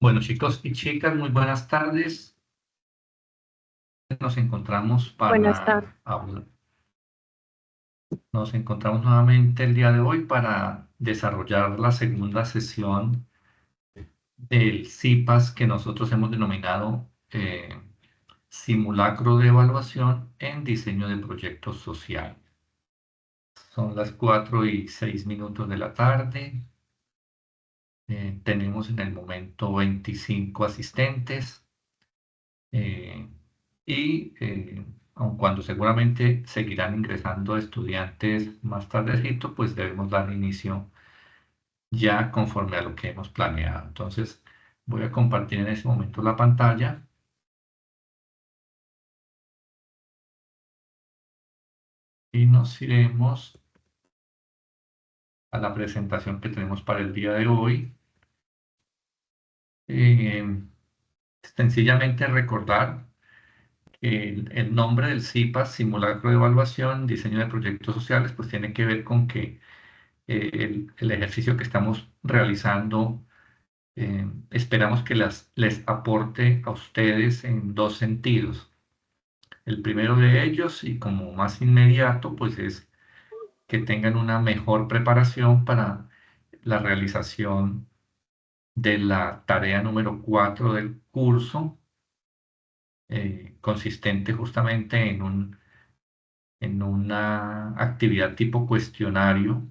Bueno, chicos y chicas, muy buenas tardes. Nos encontramos Buenas tardes. nos encontramos nuevamente el día de hoy para desarrollar la segunda sesión del CIPAS que nosotros hemos denominado Simulacro de Evaluación en Diseño de Proyectos Sociales. Son las 4:06 de la tarde. Tenemos en el momento 25 asistentes. eh, aun cuando seguramente seguirán ingresando estudiantes más tardecito, pues debemos dar inicio ya conforme a lo que hemos planeado. Entonces, voy a compartir en este momento la pantalla y nos iremos a la presentación que tenemos para el día de hoy. Eh, Sencillamente recordar que el nombre del CIPAS, Simulacro de Evaluación, Diseño de Proyectos Sociales, pues tiene que ver con que el ejercicio que estamos realizando esperamos que les aporte a ustedes en dos sentidos. El primero de ellos, y como más inmediato, pues es que tengan una mejor preparación para la realización de la tarea número 4 del curso, consistente justamente en una actividad tipo cuestionario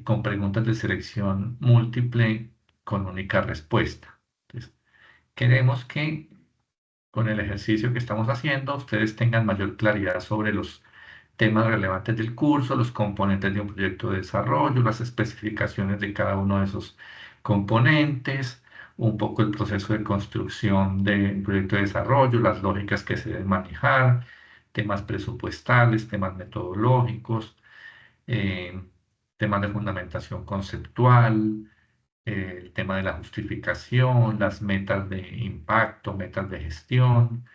con preguntas de selección múltiple con única respuesta. Entonces, queremos que con el ejercicio que estamos haciendo ustedes tengan mayor claridad sobre los temas relevantes del curso, los componentes de un proyecto de desarrollo, las especificaciones de cada uno de esos componentes, un poco el proceso de construcción del proyecto de desarrollo, las lógicas que se deben manejar, temas presupuestales, temas metodológicos, eh, temas de fundamentación conceptual, el tema de la justificación, las metas de impacto, metas de gestión,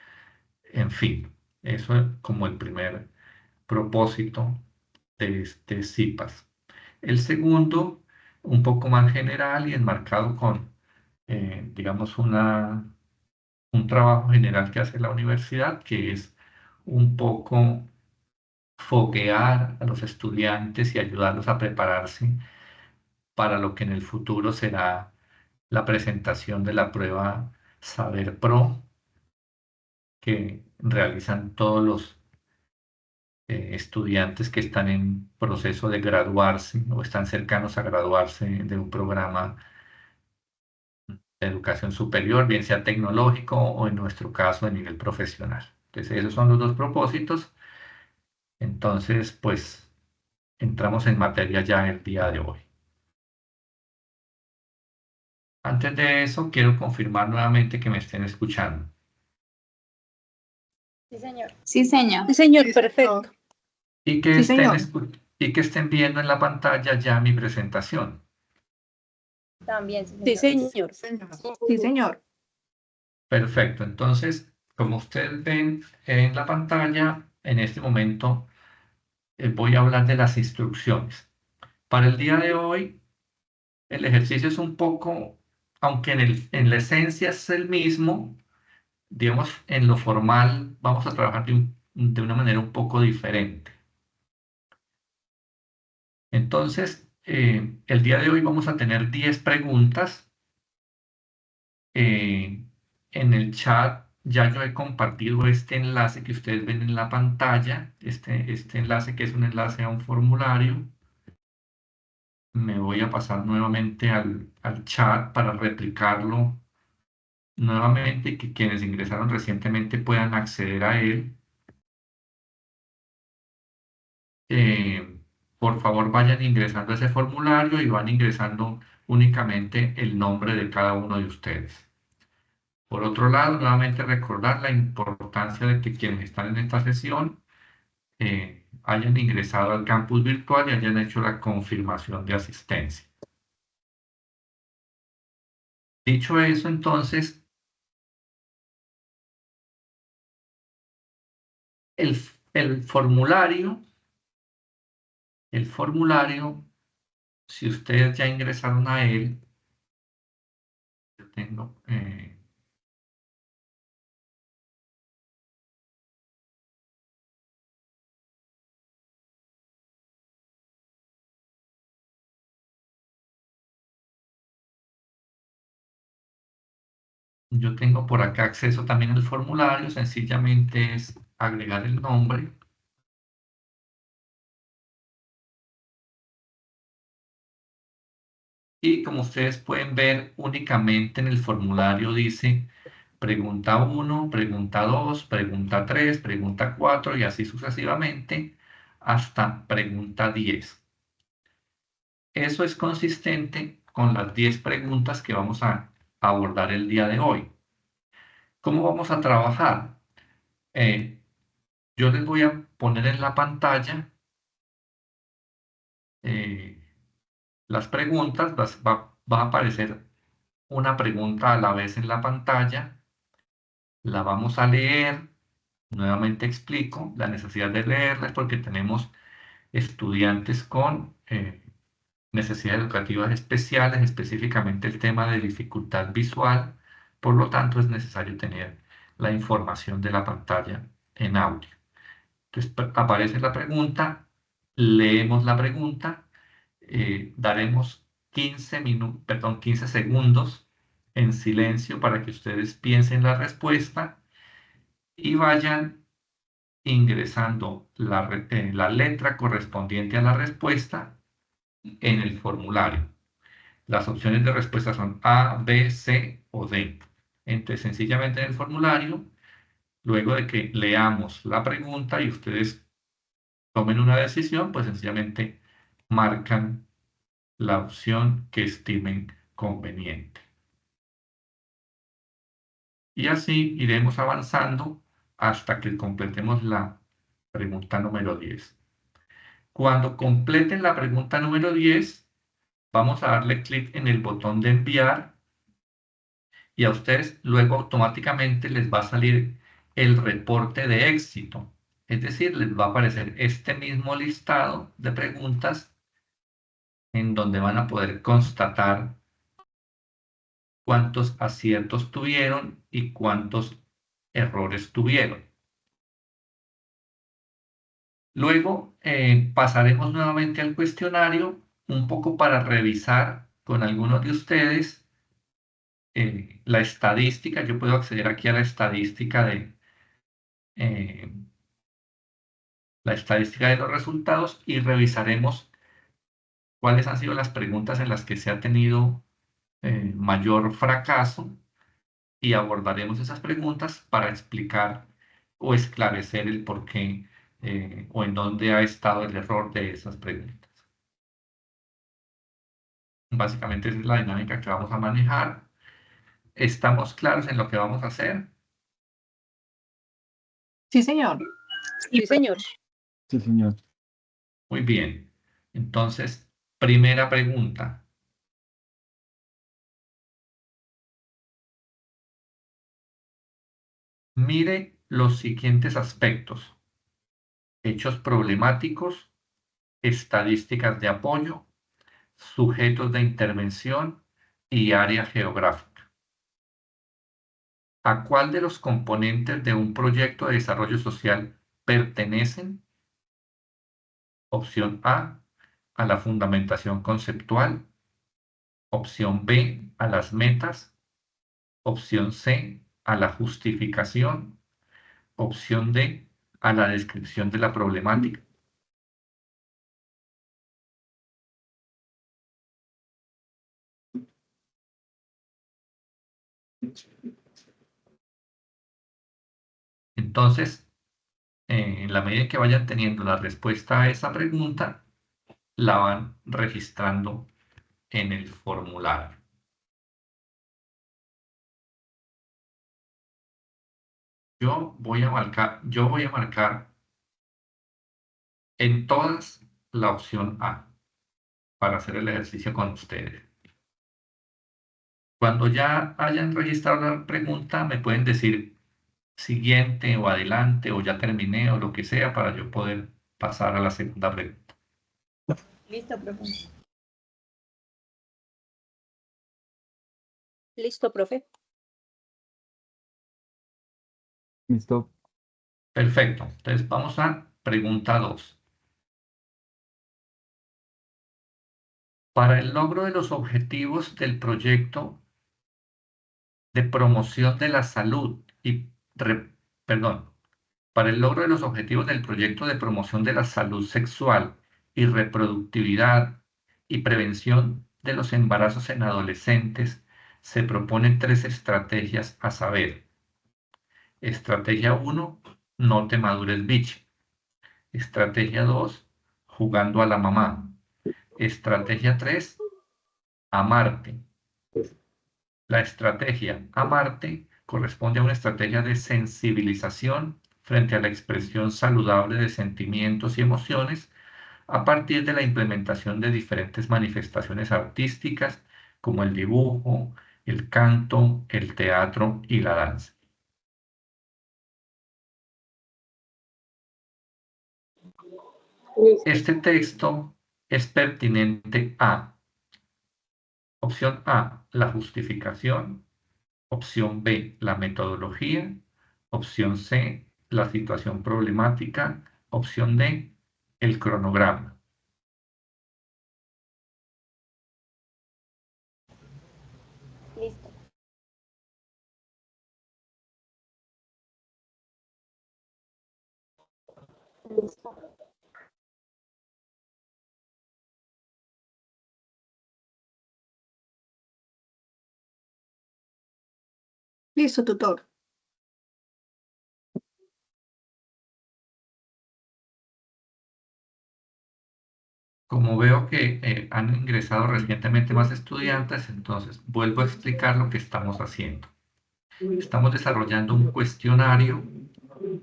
en fin, eso es como el primer propósito de este CIPAS. El segundo, un poco más general y enmarcado con, digamos, un trabajo general que hace la universidad, que es un poco foguear a los estudiantes y ayudarlos a prepararse para lo que en el futuro será la presentación de la prueba Saber Pro que realizan todos los estudiantes que están en proceso de graduarse o están cercanos a graduarse de un programa de educación superior, bien sea tecnológico o en nuestro caso de nivel profesional. Entonces, esos son los dos propósitos. Entonces, pues entramos en materia ya el día de hoy. Antes de eso, quiero confirmar nuevamente que me estén escuchando Sí, señor. Sí, señor. Sí, señor, perfecto. y que Sí, señor. y que estén viendo en la pantalla ya mi presentación. También, sí, Sí, señor. señor. Sí, señor. Perfecto. Entonces, como ustedes ven en la pantalla, en este momento voy a hablar de las instrucciones. Para el día de hoy, el ejercicio es un poco, aunque en la esencia es el mismo, digamos, en lo formal vamos a trabajar de una manera un poco diferente. Entonces, el día de hoy vamos a tener 10 preguntas. En el chat ya yo he compartido este enlace que ustedes ven en la pantalla, este enlace que es un enlace a un formulario. Me voy a pasar nuevamente al chat para replicarlo nuevamente y que quienes ingresaron recientemente puedan acceder a él. Por favor, vayan ingresando a ese formulario y van ingresando únicamente el nombre de cada uno de ustedes. Por otro lado, nuevamente recordar la importancia de que quienes están en esta sesión hayan ingresado al campus virtual y hayan hecho la confirmación de asistencia. Dicho eso, entonces, el, el formulario, el formulario, si ustedes ya ingresaron a él, tengo... Yo tengo por acá acceso también al formulario, sencillamente es agregar el nombre. Y como ustedes pueden ver, únicamente en el formulario dice pregunta 1, pregunta 2, pregunta 3, pregunta 4 y así sucesivamente hasta pregunta 10. Eso es consistente con las 10 preguntas que vamos a abordar el día de hoy. ¿Cómo vamos a trabajar? Yo les voy a poner en la pantalla las preguntas, va a aparecer una pregunta a la vez en la pantalla, la vamos a leer, nuevamente explico la necesidad de leerlas porque tenemos estudiantes con necesidades educativas especiales, específicamente el tema de dificultad visual, por lo tanto es necesario tener la información de la pantalla en audio. Entonces aparece la pregunta, leemos la pregunta, daremos 15 segundos en silencio para que ustedes piensen la respuesta y vayan ingresando la letra correspondiente a la respuesta en el formulario. Las opciones de respuesta son A, B, C o D. Entonces, sencillamente en el formulario, luego de que leamos la pregunta y ustedes tomen una decisión, pues sencillamente marcan la opción que estimen conveniente. Y así iremos avanzando hasta que completemos la pregunta número 10. Cuando completen la pregunta número 10, vamos a darle clic en el botón de enviar y a ustedes luego automáticamente les va a salir el reporte de éxito. Es decir, les va a aparecer este mismo listado de preguntas en donde van a poder constatar cuántos aciertos tuvieron y cuántos errores tuvieron. Luego pasaremos nuevamente al cuestionario un poco para revisar con algunos de ustedes la estadística. Yo puedo acceder aquí a eh, la estadística de los resultados y revisaremos cuáles han sido las preguntas en las que se ha tenido mayor fracaso y abordaremos esas preguntas para explicar o esclarecer el por qué o en dónde ha estado el error de esas preguntas. Básicamente esa es la dinámica que vamos a manejar. ¿Estamos claros en lo que vamos a hacer? Sí, señor. Sí, señor. Sí, señor. Muy bien. Entonces, primera pregunta. Mire los siguientes aspectos: hechos problemáticos, estadísticas de apoyo, sujetos de intervención y área geográfica. ¿A cuál de los componentes de un proyecto de desarrollo social pertenecen? Opción A, a la fundamentación conceptual. Opción B, a las metas. Opción C, a la justificación. Opción D, a la descripción de la problemática. Entonces, en la medida en que vayan teniendo la respuesta a esa pregunta, la van registrando en el formulario. Yo voy a marcar en todas la opción A para hacer el ejercicio con ustedes. Cuando ya hayan registrado la pregunta, me pueden decir siguiente o adelante o ya terminé o lo que sea para yo poder pasar a la segunda pregunta. Listo, profe. Listo, profe. Listo. Perfecto. Entonces vamos a pregunta 2. Para el logro de los objetivos del proyecto de promoción de la salud perdón, para el logro de los objetivos del proyecto de promoción de la salud sexual y reproductividad y prevención de los embarazos en adolescentes, se proponen 3 estrategias a saber. Estrategia 1, no te madures biche. Estrategia 2, jugando a la mamá. Estrategia 3, amarte. La estrategia amarte corresponde a una estrategia de sensibilización frente a la expresión saludable de sentimientos y emociones a partir de la implementación de diferentes manifestaciones artísticas como el dibujo, el canto, el teatro y la danza. Este texto es pertinente a: opción A, la justificación; opción B, la metodología; opción C, la situación problemática; opción D, el cronograma. Listo. Listo. Listo, tutor. Como veo que han ingresado recientemente más estudiantes, entonces vuelvo a explicar lo que estamos haciendo. Estamos desarrollando un cuestionario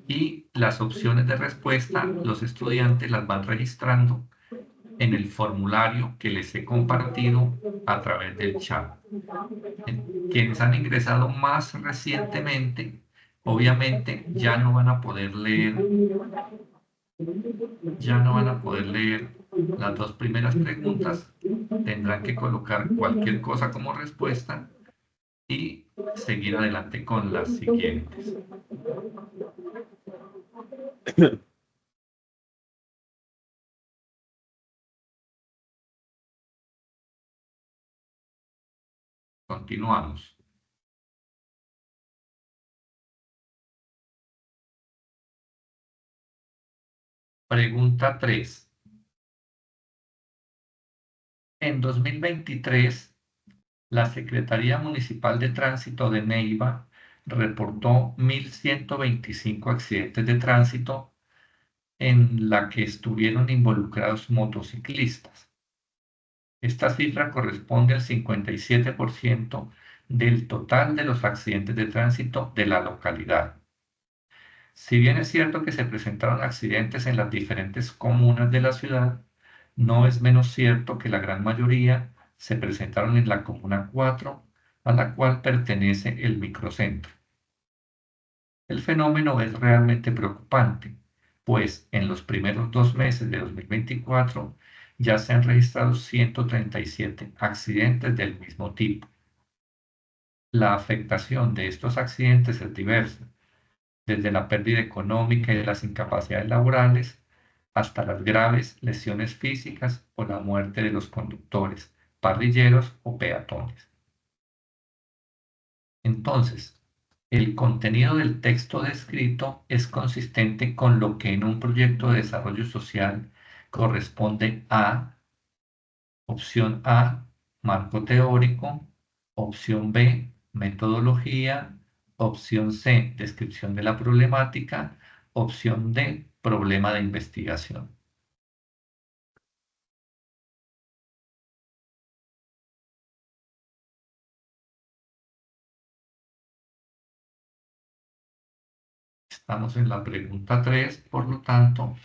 y las opciones de respuesta los estudiantes las van registrando en el formulario que les he compartido a través del chat. Quienes han ingresado más recientemente, obviamente ya no van a poder leer las 2 primeras preguntas, tendrán que colocar cualquier cosa como respuesta y seguir adelante con las siguientes. Continuamos. Pregunta 3. En 2023, la Secretaría Municipal de Tránsito de Neiva reportó 1.125 accidentes de tránsito en la que estuvieron involucrados motociclistas. Esta cifra corresponde al 57% del total de los accidentes de tránsito de la localidad. Si bien es cierto que se presentaron accidentes en las diferentes comunas de la ciudad, no es menos cierto que la gran mayoría se presentaron en la Comuna 4, a la cual pertenece el microcentro. El fenómeno es realmente preocupante, pues en los primeros 2 meses de 2024 ya se han registrado 137 accidentes del mismo tipo. La afectación de estos accidentes es diversa, desde la pérdida económica y las incapacidades laborales hasta las graves lesiones físicas o la muerte de los conductores, parrilleros o peatones. Entonces, el contenido del texto descrito es consistente con lo que en un proyecto de desarrollo social corresponde a: opción A, marco teórico; opción B, metodología; opción C, descripción de la problemática; opción D, problema de investigación. Estamos en la pregunta 3, por lo tanto,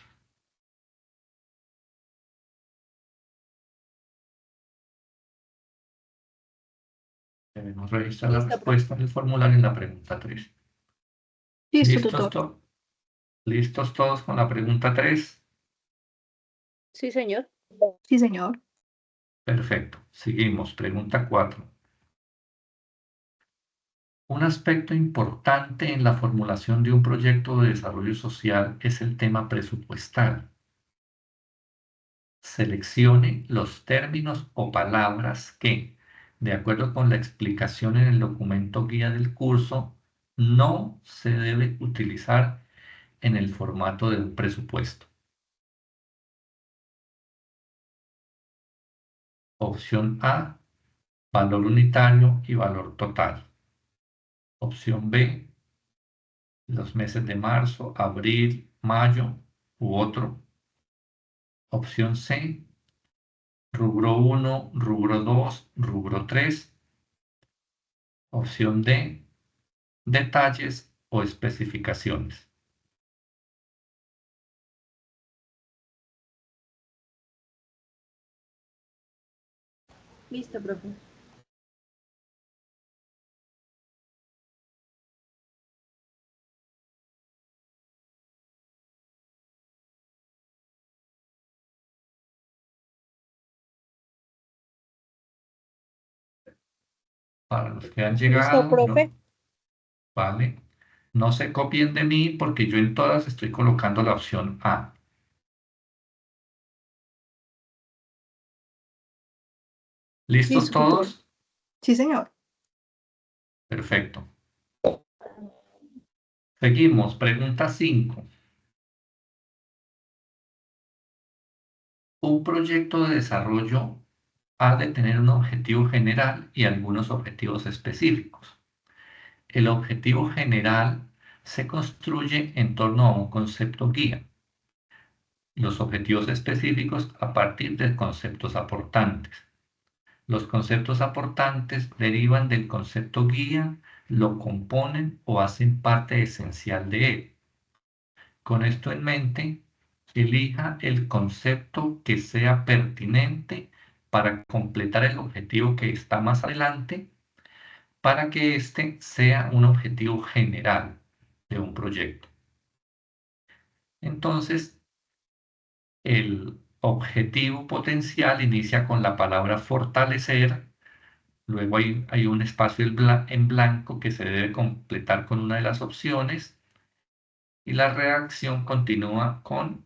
debemos registrar la Listo, respuesta en el formulario en la pregunta 3. Listo, ¿Listos, tutor. ¿Listos todos con la pregunta 3? Sí, señor. Sí, señor. Perfecto. Seguimos. Pregunta 4. Un aspecto importante en la formulación de un proyecto de desarrollo social es el tema presupuestal. Seleccione los términos o palabras que, de acuerdo con la explicación en el documento guía del curso, no se debe utilizar en el formato de un presupuesto. Opción A, valor unitario y valor total. Opción B, los meses de marzo, abril, mayo u otro. Opción C, rubro 1, rubro 2, rubro 3. Opción D, detalles o especificaciones. Listo, profe. Para los que han Listo, llegado, profe. vale. No se copien de mí porque yo en todas estoy colocando la opción A. ¿Listos Listo, tutor. todos? Sí, señor. Perfecto. Seguimos. Pregunta 5. Un proyecto de desarrollo ha de tener un objetivo general y algunos objetivos específicos. El objetivo general se construye en torno a un concepto guía. Los objetivos específicos a partir de conceptos aportantes. Los conceptos aportantes derivan del concepto guía, lo componen o hacen parte esencial de él. Con esto en mente, elija el concepto que sea pertinente para completar el objetivo que está más adelante, para que éste sea un objetivo general de un proyecto. Entonces, el objetivo potencial inicia con la palabra fortalecer. Luego hay un espacio en blanco que se debe completar con una de las opciones y la redacción continúa con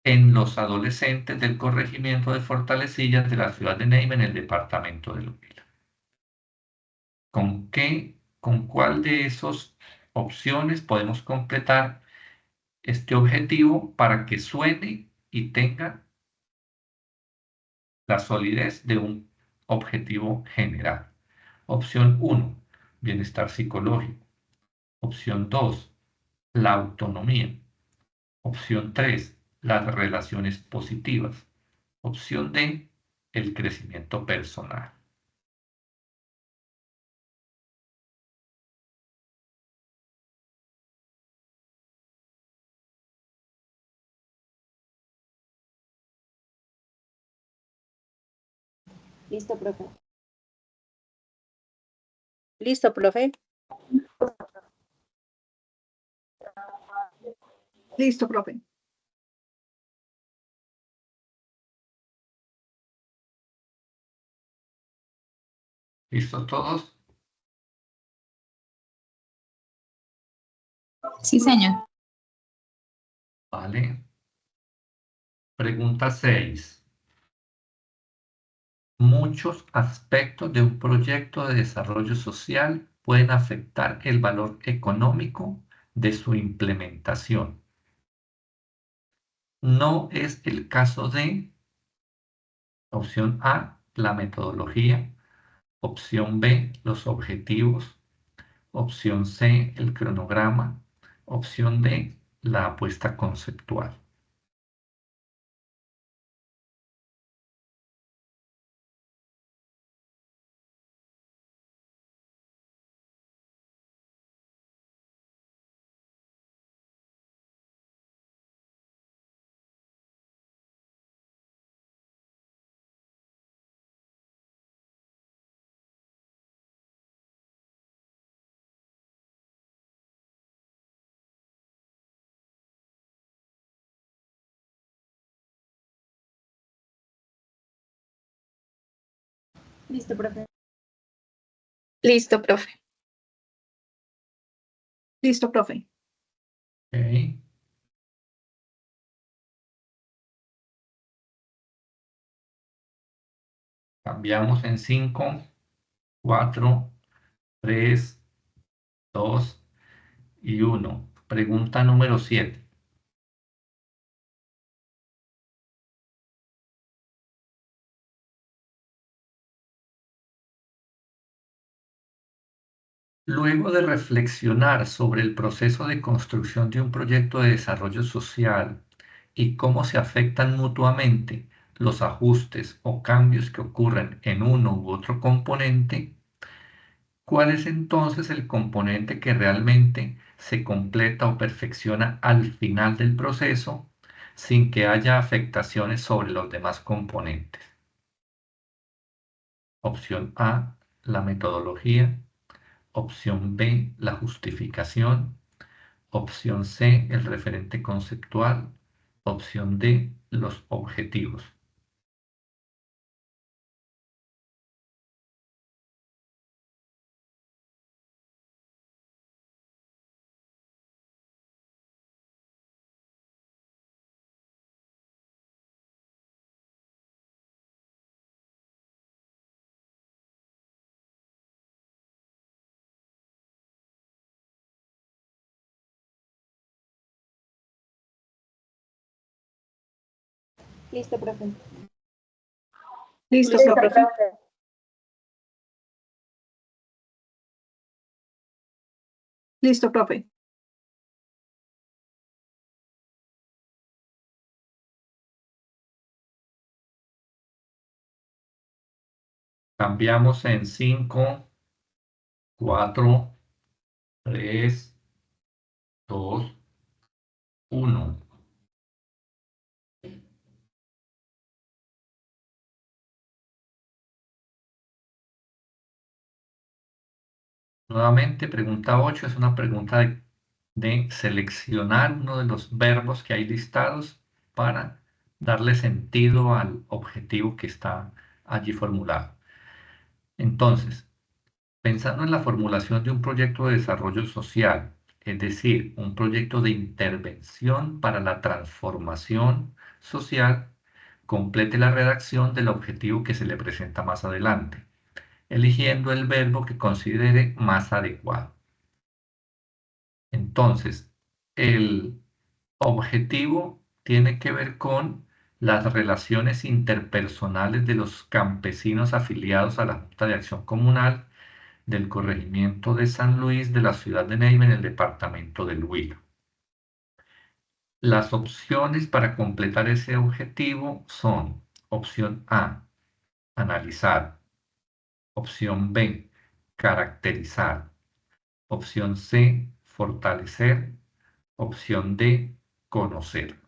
en los adolescentes del corregimiento de Fortalecillas de la ciudad de Neiva en el departamento de Huila. ¿Con cuál de esas opciones podemos completar este objetivo para que suene y tenga la solidez de un objetivo general? Opción 1, bienestar psicológico. Opción 2, la autonomía. Opción 3, las relaciones positivas. Opción D, el crecimiento personal. Listo, profe. Listo, profe. Listo, profe. ¿Listos todos? Sí, señor. Vale. Pregunta 6. Muchos aspectos de un proyecto de desarrollo social pueden afectar el valor económico de su implementación. No es el caso de opción A, la metodología, opción B, los objetivos, opción C, el cronograma, opción D, la apuesta conceptual. Listo, profe. Listo, profe. Listo, profe. Ok. Cambiamos en 5, 4, 3, 2 y 1. Pregunta número 7. Luego de reflexionar sobre el proceso de construcción de un proyecto de desarrollo social y cómo se afectan mutuamente los ajustes o cambios que ocurren en uno u otro componente, ¿cuál es entonces el componente que realmente se completa o perfecciona al final del proceso sin que haya afectaciones sobre los demás componentes? Opción A, la metodología. Opción B, la justificación. Opción C, el referente conceptual. Opción D, los objetivos. Listo, profe. Listo, Listo, profe. profe. Listo, profe. Cambiamos en 5, 4, 3, 2, 1. Nuevamente, pregunta 8 es una pregunta de seleccionar uno de los verbos que hay listados para darle sentido al objetivo que está allí formulado. Entonces, pensando en la formulación de un proyecto de desarrollo social, es decir, un proyecto de intervención para la transformación social, complete la redacción del objetivo que se le presenta más adelante, eligiendo el verbo que considere más adecuado. Entonces, el objetivo tiene que ver con las relaciones interpersonales de los campesinos afiliados a la Junta de Acción Comunal del corregimiento de San Luis de la ciudad de Neiva en el departamento del Huila. Las opciones para completar ese objetivo son: opción A, analizar; opción B, caracterizar; opción C, fortalecer; opción D, conocer.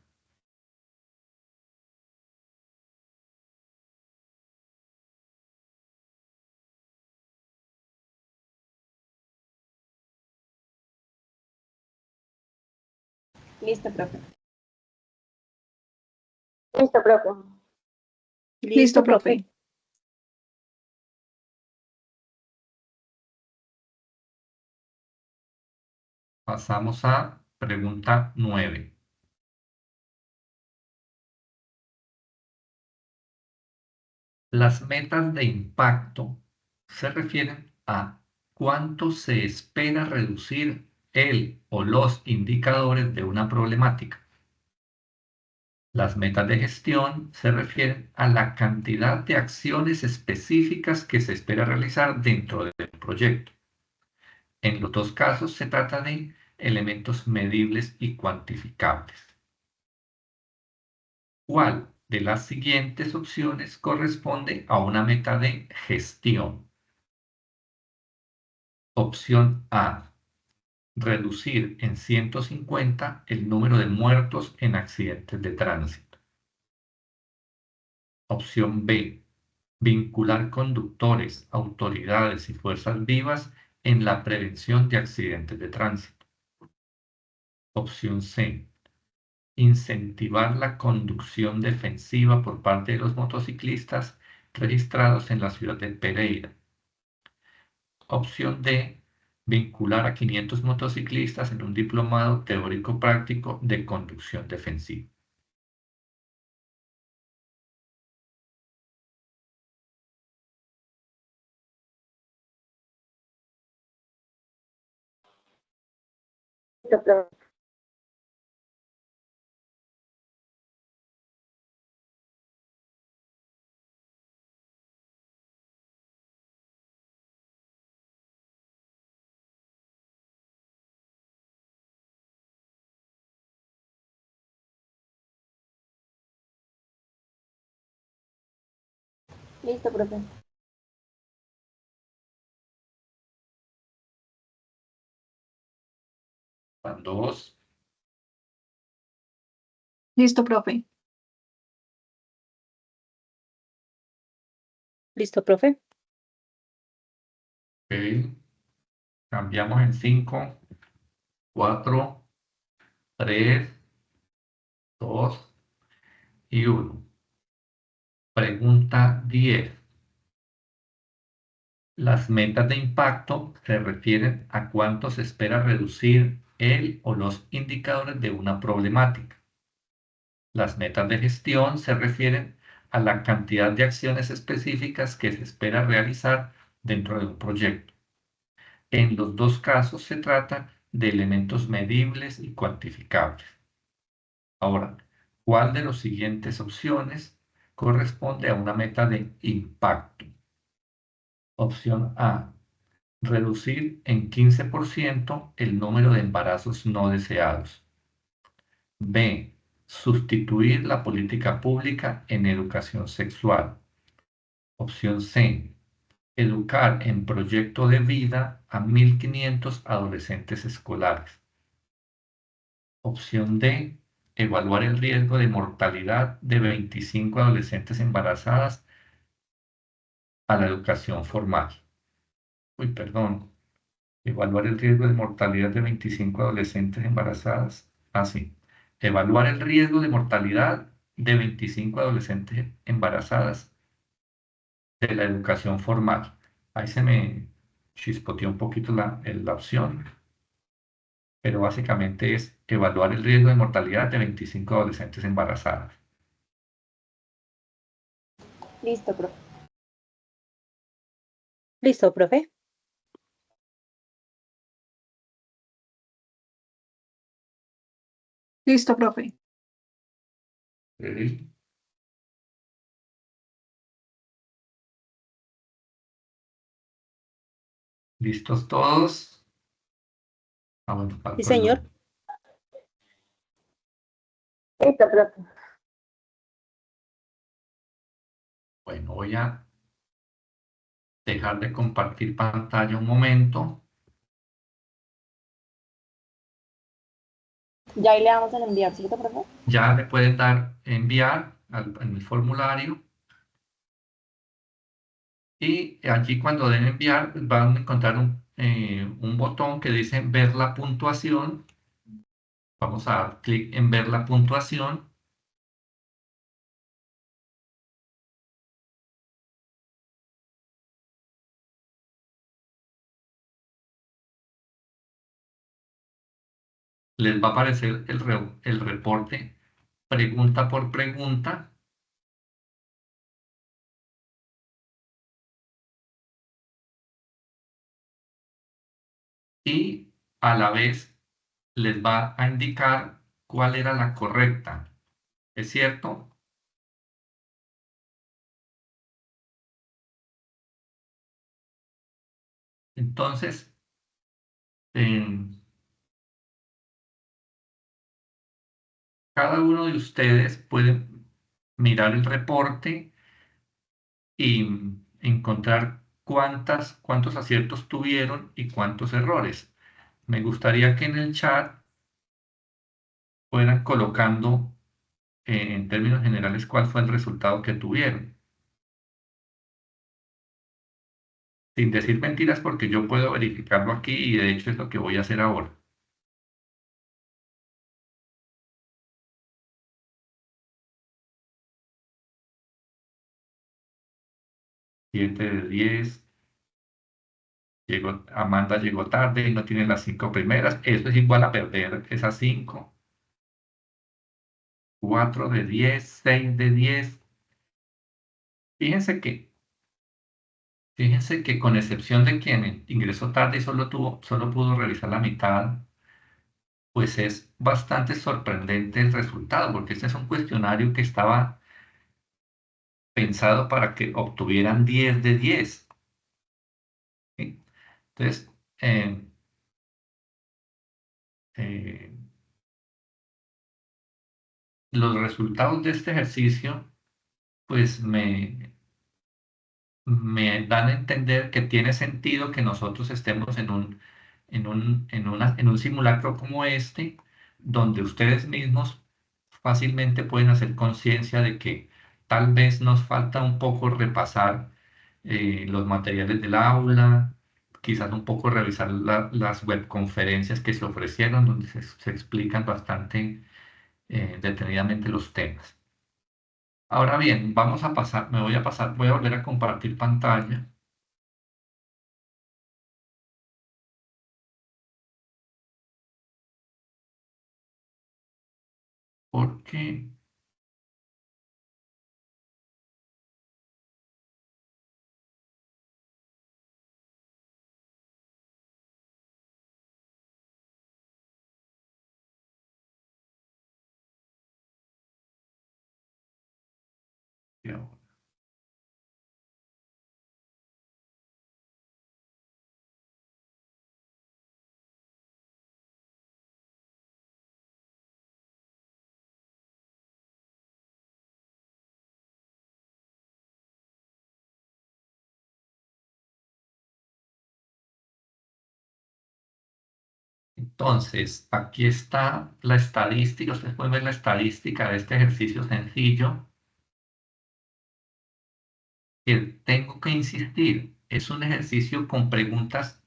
Listo, profe. Listo, profe. Listo, profe. Pasamos a pregunta 9. Las metas de impacto se refieren a cuánto se espera reducir el o los indicadores de una problemática. Las metas de gestión se refieren a la cantidad de acciones específicas que se espera realizar dentro del proyecto. En los dos casos se trata de elementos medibles y cuantificables. ¿Cuál de las siguientes opciones corresponde a una meta de gestión? Opción A, reducir en 150 el número de muertos en accidentes de tránsito. Opción B, vincular conductores, autoridades y fuerzas vivas en la prevención de accidentes de tránsito. Opción C, incentivar la conducción defensiva por parte de los motociclistas registrados en la ciudad de Pereira. Opción D, Vincular a 500 motociclistas en un diplomado teórico práctico de conducción defensiva. Listo, profe. Listo, profe. Van dos. Listo, profe. Listo, profe. Ok. Cambiamos en 5, 4, 3, 2 y 1. Pregunta 10. Las metas de impacto se refieren a cuánto se espera reducir el o los indicadores de una problemática. Las metas de gestión se refieren a la cantidad de acciones específicas que se espera realizar dentro de un proyecto. En los dos casos se trata de elementos medibles y cuantificables. Ahora, ¿cuál de las siguientes opciones corresponde a una meta de impacto? Opción A, reducir en 15% el número de embarazos no deseados. B, sustituir la política pública en educación sexual. Opción C, educar en proyecto de vida a 1.500 adolescentes escolares. Opción D, evaluar el riesgo de mortalidad de 25 adolescentes embarazadas a la educación formal. Uy, perdón. Evaluar el riesgo de mortalidad de 25 adolescentes embarazadas. Ah, sí. Evaluar el riesgo de mortalidad de 25 adolescentes embarazadas de la educación formal. Ahí se me chispoteó un poquito la opción, pero básicamente es evaluar el riesgo de mortalidad de 25 adolescentes embarazadas. Listo, profe. Listo, profe. Listo, profe. Ok. ¿Listos todos? Ah, bueno, Sí, falto señor. yo. Listo, profe. Bueno, voy a dejar de compartir pantalla un momento. Ya ahí le damos en enviar, ¿cierto, profe? Ya le pueden dar enviar en el formulario. Y allí cuando den enviar van a encontrar un botón que dice ver la puntuación. Vamos a dar clic en ver la puntuación. Les va a aparecer el reporte pregunta por pregunta. Y a la vez les va a indicar cuál era la correcta. ¿Es cierto? Entonces, cada uno de ustedes puede mirar el reporte y encontrar cuántos aciertos tuvieron y cuántos errores. Me gustaría que en el chat fueran colocando en términos generales cuál fue el resultado que tuvieron. Sin decir mentiras porque yo puedo verificarlo aquí y de hecho es lo que voy a hacer ahora. 7 de 10, Amanda llegó tarde y no tiene las 5 primeras. Eso es igual a perder esas 5. 4 de 10, 6 de 10. Fíjense que, fíjense que con excepción de quien ingresó tarde y solo pudo revisar la mitad, pues es bastante sorprendente el resultado, porque este es un cuestionario que estaba pensado para que obtuvieran 10 de 10. ¿Sí? Entonces, eh, los resultados de este ejercicio, pues me dan a entender que tiene sentido que nosotros estemos en un simulacro como este, donde ustedes mismos fácilmente pueden hacer conciencia de que tal vez nos falta un poco repasar los materiales del aula, quizás un poco revisar las webconferencias que se ofrecieron, donde se explican bastante detenidamente los temas. Ahora bien, voy a volver a compartir pantalla. Porque entonces, aquí está la estadística. Ustedes pueden ver la estadística de este ejercicio sencillo. Que tengo que insistir, es un ejercicio con preguntas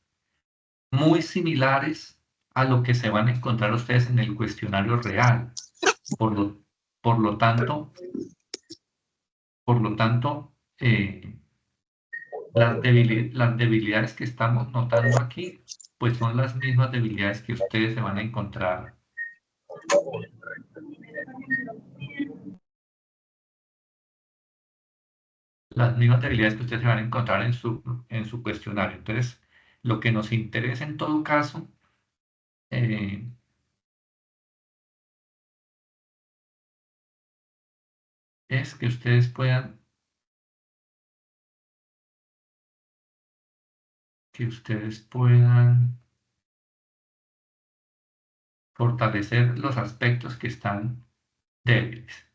muy similares a lo que se van a encontrar ustedes en el cuestionario real. Por lo, por lo tanto, las debilidades que estamos notando aquí, pues son las mismas debilidades que ustedes se van a encontrar. Las mismas debilidades que ustedes se van a encontrar en su cuestionario. Entonces, lo que nos interesa en todo caso es que ustedes puedan fortalecer los aspectos que están débiles.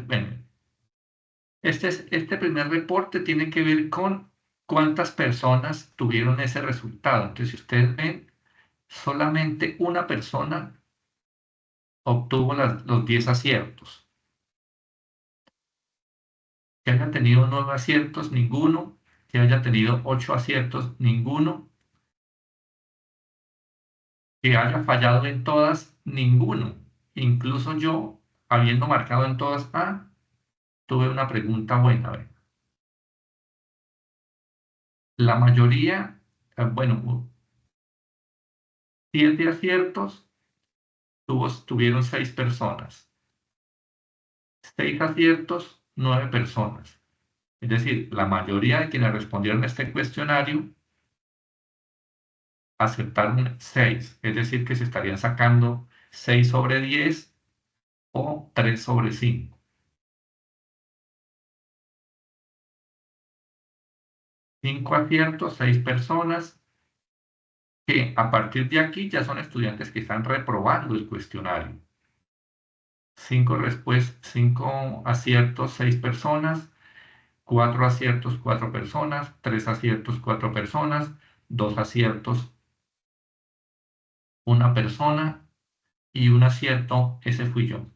Bueno, este primer reporte tiene que ver con cuántas personas tuvieron ese resultado. Entonces, si ustedes ven, solamente una persona obtuvo los 10 aciertos. Que haya tenido 9 aciertos, ninguno. Que haya tenido 8 aciertos, ninguno. Que haya fallado en todas, ninguno. Incluso yo, habiendo marcado en todas A, tuve una pregunta buena. A ver. La mayoría, bueno, 7 aciertos tuvieron 6 personas. 6 aciertos, 9 personas. Es decir, la mayoría de quienes respondieron a este cuestionario aceptaron 6. Es decir, que se estarían sacando 6 sobre 10 o 3 sobre 5. 5 aciertos, 6 personas, que a partir de aquí ya son estudiantes que están reprobando el cuestionario. 5 aciertos, 6 personas, 4 aciertos, 4 personas, 3 aciertos, 4 personas, 2 aciertos, 1 persona y un acierto, ese fui yo.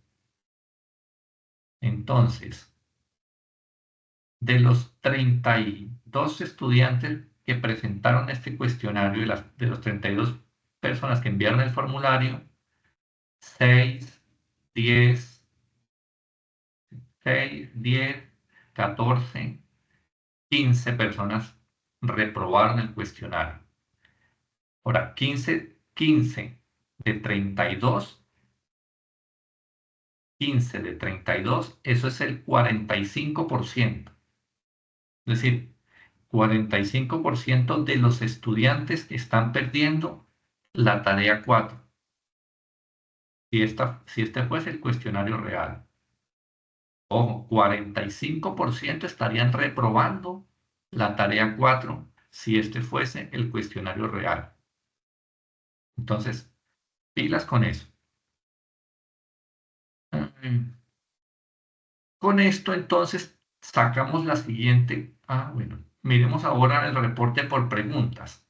Entonces, de los 32 estudiantes que presentaron este cuestionario, de los 32 personas que enviaron el formulario, 6, 10, 6, 10, 14, 15 personas reprobaron el cuestionario. Ahora, 15 de 32, 15 de 32, eso es el 45%. Es decir, 45% de los estudiantes están perdiendo la tarea 4. Si este fuese el cuestionario real. Ojo, 45% estarían reprobando la tarea 4 si este fuese el cuestionario real. Entonces, pilas con eso. Con esto, entonces, sacamos la siguiente. Bueno, miremos ahora el reporte por preguntas.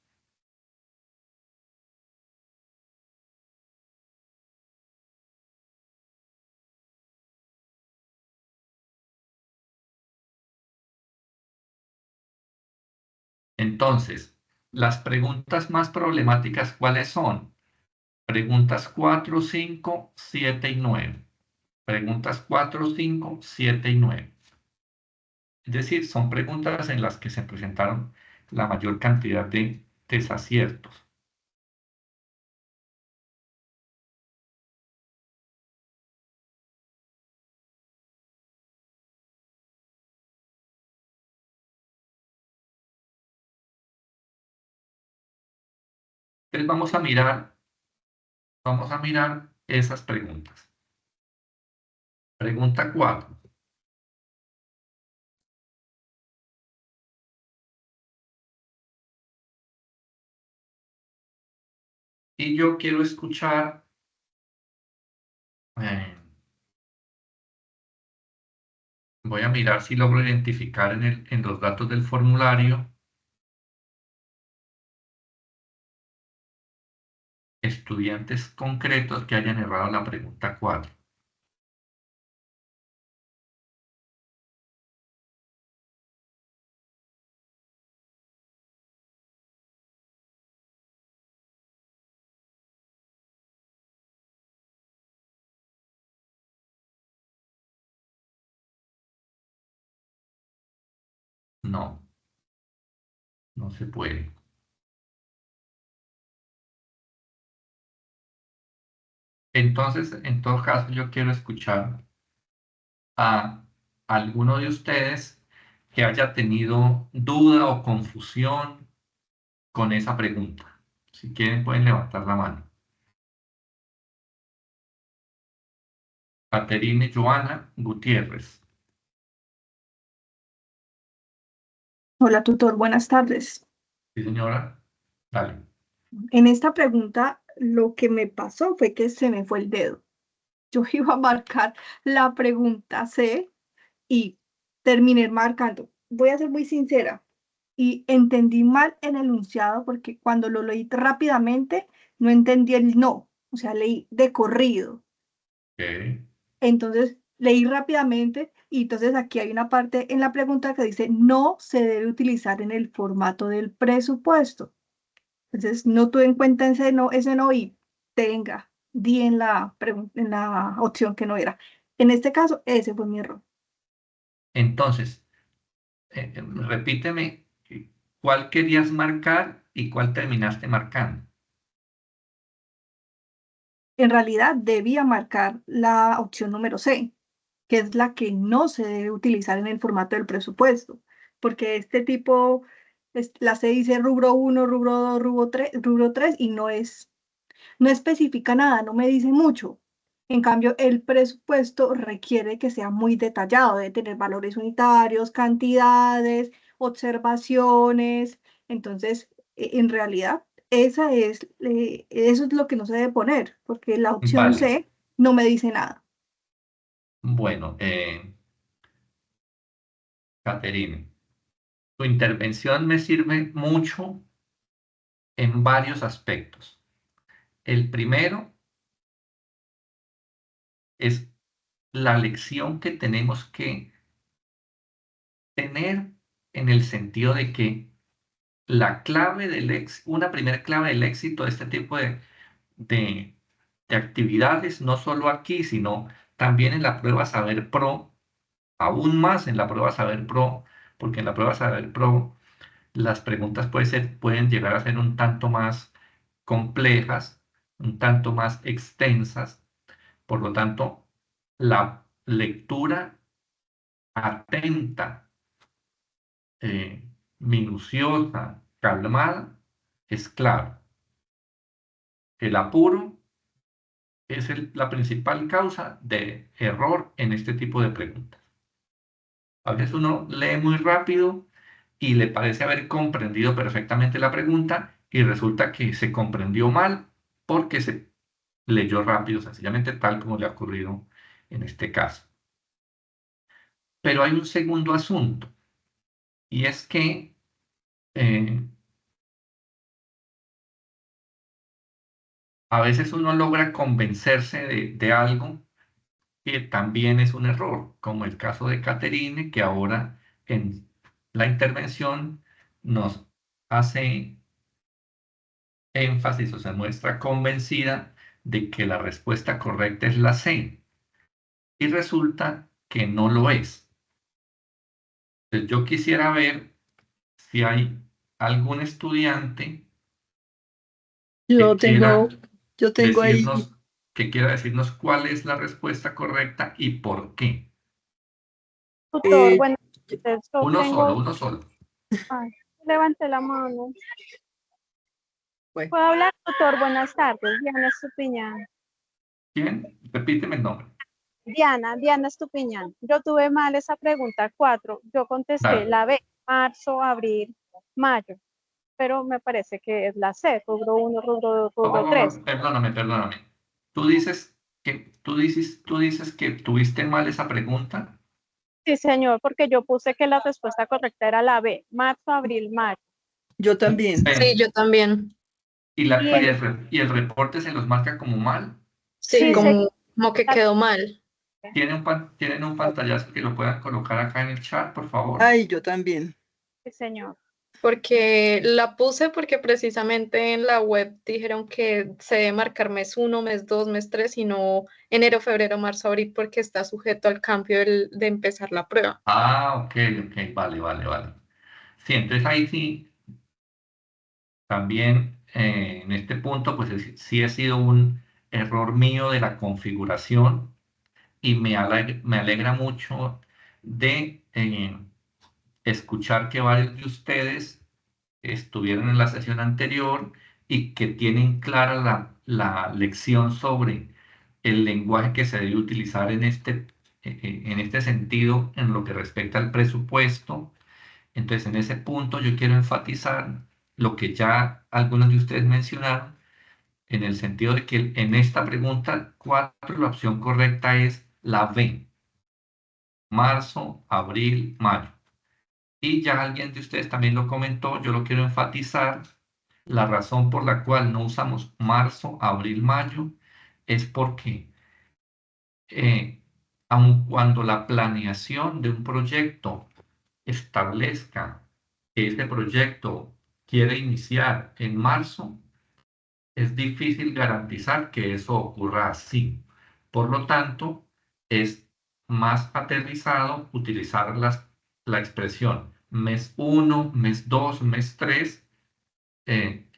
Entonces, las preguntas más problemáticas, ¿cuáles son? Preguntas 4, 5, 7 y 9. Preguntas 4, 5, 7 y 9. Es decir, son preguntas en las que se presentaron la mayor cantidad de desaciertos. Entonces vamos a mirar esas preguntas. Pregunta 4. Y yo quiero escuchar, voy a mirar si logro identificar en los datos del formulario estudiantes concretos que hayan errado la pregunta 4. No, no se puede. Entonces, en todo caso, yo quiero escuchar a alguno de ustedes que haya tenido duda o confusión con esa pregunta. Si quieren, pueden levantar la mano. Caterine Joana Gutiérrez. Hola, tutor, buenas tardes. Sí, señora. Dale. En esta pregunta, lo que me pasó fue que se me fue el dedo. Yo iba a marcar la pregunta C y terminé marcando. Voy a ser muy sincera y entendí mal el enunciado porque cuando lo leí rápidamente no entendí el no, o sea, leí de corrido. Okay. Entonces leí rápidamente y entonces aquí hay una parte en la pregunta que dice no se debe utilizar en el formato del presupuesto. Entonces no tuve en cuenta ese no y di en en la opción que no era. En este caso, ese fue mi error. Entonces, repíteme cuál querías marcar y cuál terminaste marcando. En realidad debía marcar la opción número C, que es la que no se debe utilizar en el formato del presupuesto, porque este tipo, la C dice rubro 1, rubro 2, rubro 3 y no especifica nada, no me dice mucho. En cambio, el presupuesto requiere que sea muy detallado, de tener valores unitarios, cantidades, observaciones. Entonces, en realidad, eso es lo que no se debe poner, porque la opción Vale. C no me dice nada. Bueno, Caterine, tu intervención me sirve mucho en varios aspectos. El primero es la lección que tenemos que tener en el sentido de que la clave una primera clave del éxito de este tipo de actividades, no solo aquí, sino también en la prueba Saber Pro, aún más en la prueba Saber Pro, porque en la prueba Saber Pro las preguntas pueden llegar a ser un tanto más complejas, un tanto más extensas, por lo tanto, la lectura atenta, minuciosa, calmada, es clave. El apuro es la principal causa de error en este tipo de preguntas. A veces uno lee muy rápido y le parece haber comprendido perfectamente la pregunta y resulta que se comprendió mal porque se leyó rápido, sencillamente tal como le ha ocurrido en este caso. Pero hay un segundo asunto y es que a veces uno logra convencerse de algo que también es un error, como el caso de Caterine, que ahora en la intervención nos hace énfasis o se muestra convencida de que la respuesta correcta es la C, y resulta que no lo es. Entonces, yo quisiera ver si hay algún estudiante Yo que quiera tengo ahí. decirnos cuál es la respuesta correcta y por qué. Tutor, eh, buenas tardes. Yo Uno tengo... solo, uno solo. Ay, levanté la mano. bueno, ¿Puedo hablar, tutor? Buenas tardes. Diana Estupiñán. ¿Quién? Repíteme el nombre. Diana Estupiñán. Yo tuve mal esa pregunta 4. Yo contesté Dale. la B, marzo, abril, mayo. Pero me parece que es la C, rubro 1, rubro 2, rubro 3. Perdóname. Tú dices que tuviste mal esa pregunta. Sí, señor, porque yo puse que la respuesta correcta era la B, marzo, abril, mayo. yo también. Sí, yo también. Y, la, Y y, el reporte se los marca como mal. Sí, sí, como que quedó mal. ¿Tienen un pantallazo que lo puedan colocar acá en el chat, por favor? Ay, yo también. sí, señor. Porque la puse porque precisamente en la web dijeron que se debe marcar mes 1, mes 2, mes 3 y no enero, febrero, marzo, abril porque está sujeto al cambio de empezar la prueba. Ok, vale. Sí, entonces ahí sí, también en este punto, pues sí ha sido un error mío de la configuración y me alegra mucho de escuchar que varios de ustedes estuvieron en la sesión anterior y que tienen clara la lección sobre el lenguaje que se debe utilizar en este sentido en lo que respecta al presupuesto. Entonces, en ese punto yo quiero enfatizar lo que ya algunos de ustedes mencionaron, en el sentido de que en esta pregunta 4 la opción correcta es la B, marzo, abril, mayo. Y ya alguien de ustedes también lo comentó, yo lo quiero enfatizar, la razón por la cual no usamos marzo, abril, mayo es porque aun cuando la planeación de un proyecto establezca que ese proyecto quiere iniciar en marzo, es difícil garantizar que eso ocurra así. Por lo tanto, es más aterrizado utilizar la expresión mes 1, mes 2, mes 3,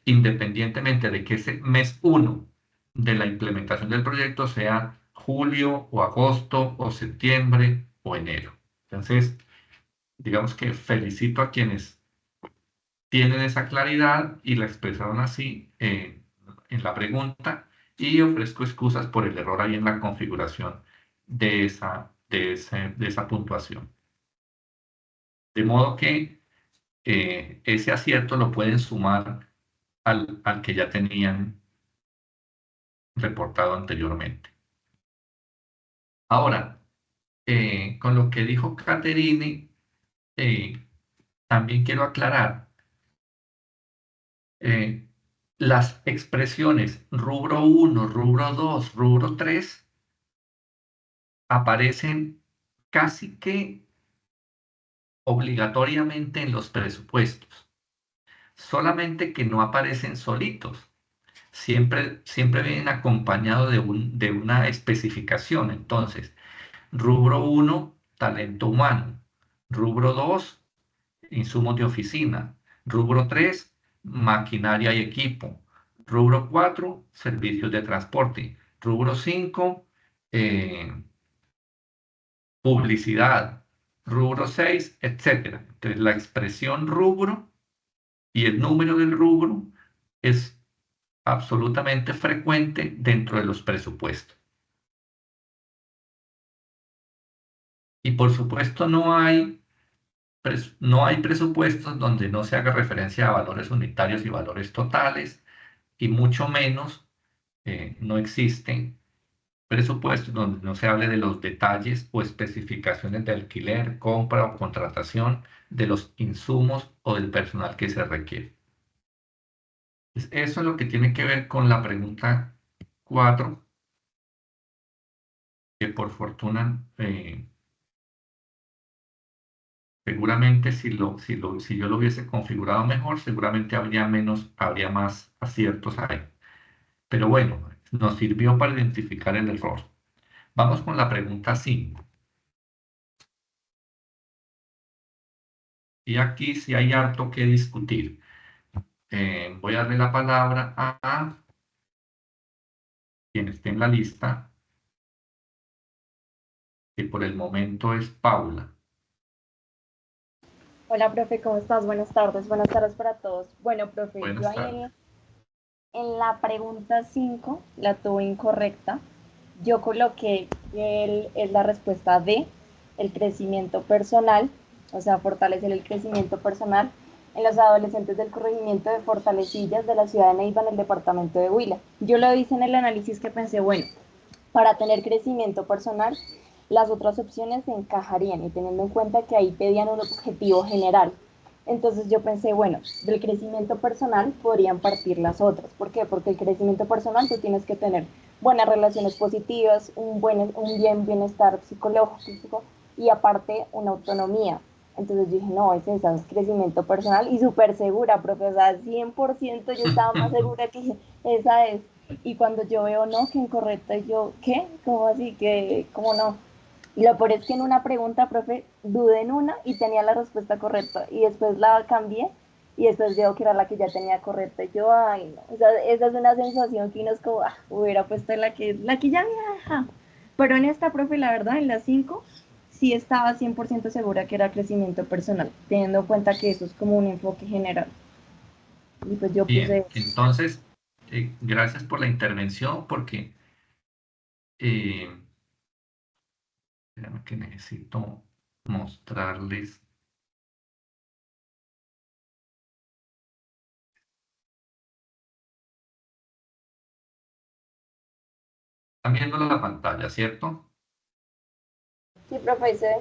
independientemente de que ese mes 1 de la implementación del proyecto sea julio o agosto o septiembre o enero. Entonces, digamos que felicito a quienes tienen esa claridad y la expresaron así en la pregunta y ofrezco excusas por el error ahí en la configuración de esa puntuación. De modo que ese acierto lo pueden sumar al que ya tenían reportado anteriormente. Ahora, con lo que dijo Caterine, también quiero aclarar las expresiones rubro 1, rubro 2, rubro 3 aparecen casi que obligatoriamente en los presupuestos. solamente que no aparecen solitos. Siempre vienen acompañados de una especificación. Entonces, rubro 1, talento humano. Rubro 2, insumos de oficina. Rubro 3, maquinaria y equipo. Rubro 4, servicios de transporte. Rubro 5, publicidad. Rubro 6, etc. Entonces, la expresión rubro y el número del rubro es absolutamente frecuente dentro de los presupuestos. Y por supuesto no hay presupuestos donde no se haga referencia a valores unitarios y valores totales, y mucho menos no existen presupuestos donde no se hable de los detalles o especificaciones de alquiler, compra o contratación de los insumos o del personal que se requiere. Eso es lo que tiene que ver con la pregunta 4, que por fortuna seguramente si yo lo hubiese configurado mejor, seguramente habría más aciertos ahí. Pero bueno, nos sirvió para identificar el error. Vamos con la pregunta 5. Y aquí sí hay harto que discutir. Voy a darle la palabra a quien esté en la lista, que por el momento es Paula. Hola, profe, ¿cómo estás? Buenas tardes para todos. Bueno, profe, Buenas yo ahí tardes. en la pregunta 5 la tuve incorrecta. Yo coloqué que es la respuesta D, el crecimiento personal, o sea, fortalecer el crecimiento personal en los adolescentes del corregimiento de Fortalecillas de la ciudad de Neiva en el departamento de Huila. Yo lo hice en el análisis que pensé, bueno, para tener crecimiento personal, las otras opciones se encajarían y teniendo en cuenta que ahí pedían un objetivo general. Entonces yo pensé, bueno, del crecimiento personal podrían partir las otras. ¿Por qué? Porque el crecimiento personal tú tienes que tener buenas relaciones positivas, un bienestar psicológico y aparte una autonomía. Entonces yo dije, no, es crecimiento personal y súper segura, profe, o sea, 100% yo estaba más segura que esa es. Y cuando yo veo no, que incorrecta, yo, ¿qué? ¿Cómo así? ¿Cómo no? Y lo peor es que en una pregunta, profe, dudé en una y tenía la respuesta correcta. Y después la cambié y después veo que era la que ya tenía correcta. Y yo, ay, no. O sea, esa es una sensación que uno es como, hubiera puesto la que ya había dejado. Pero en esta, profe, la verdad, en las 5, sí estaba 100% segura que era crecimiento personal, teniendo en cuenta que eso es como un enfoque general. Y pues yo Bien, puse... entonces, gracias por la intervención, porque espérame que necesito mostrarles. Están viendo la pantalla, ¿cierto? Sí, profe, dice...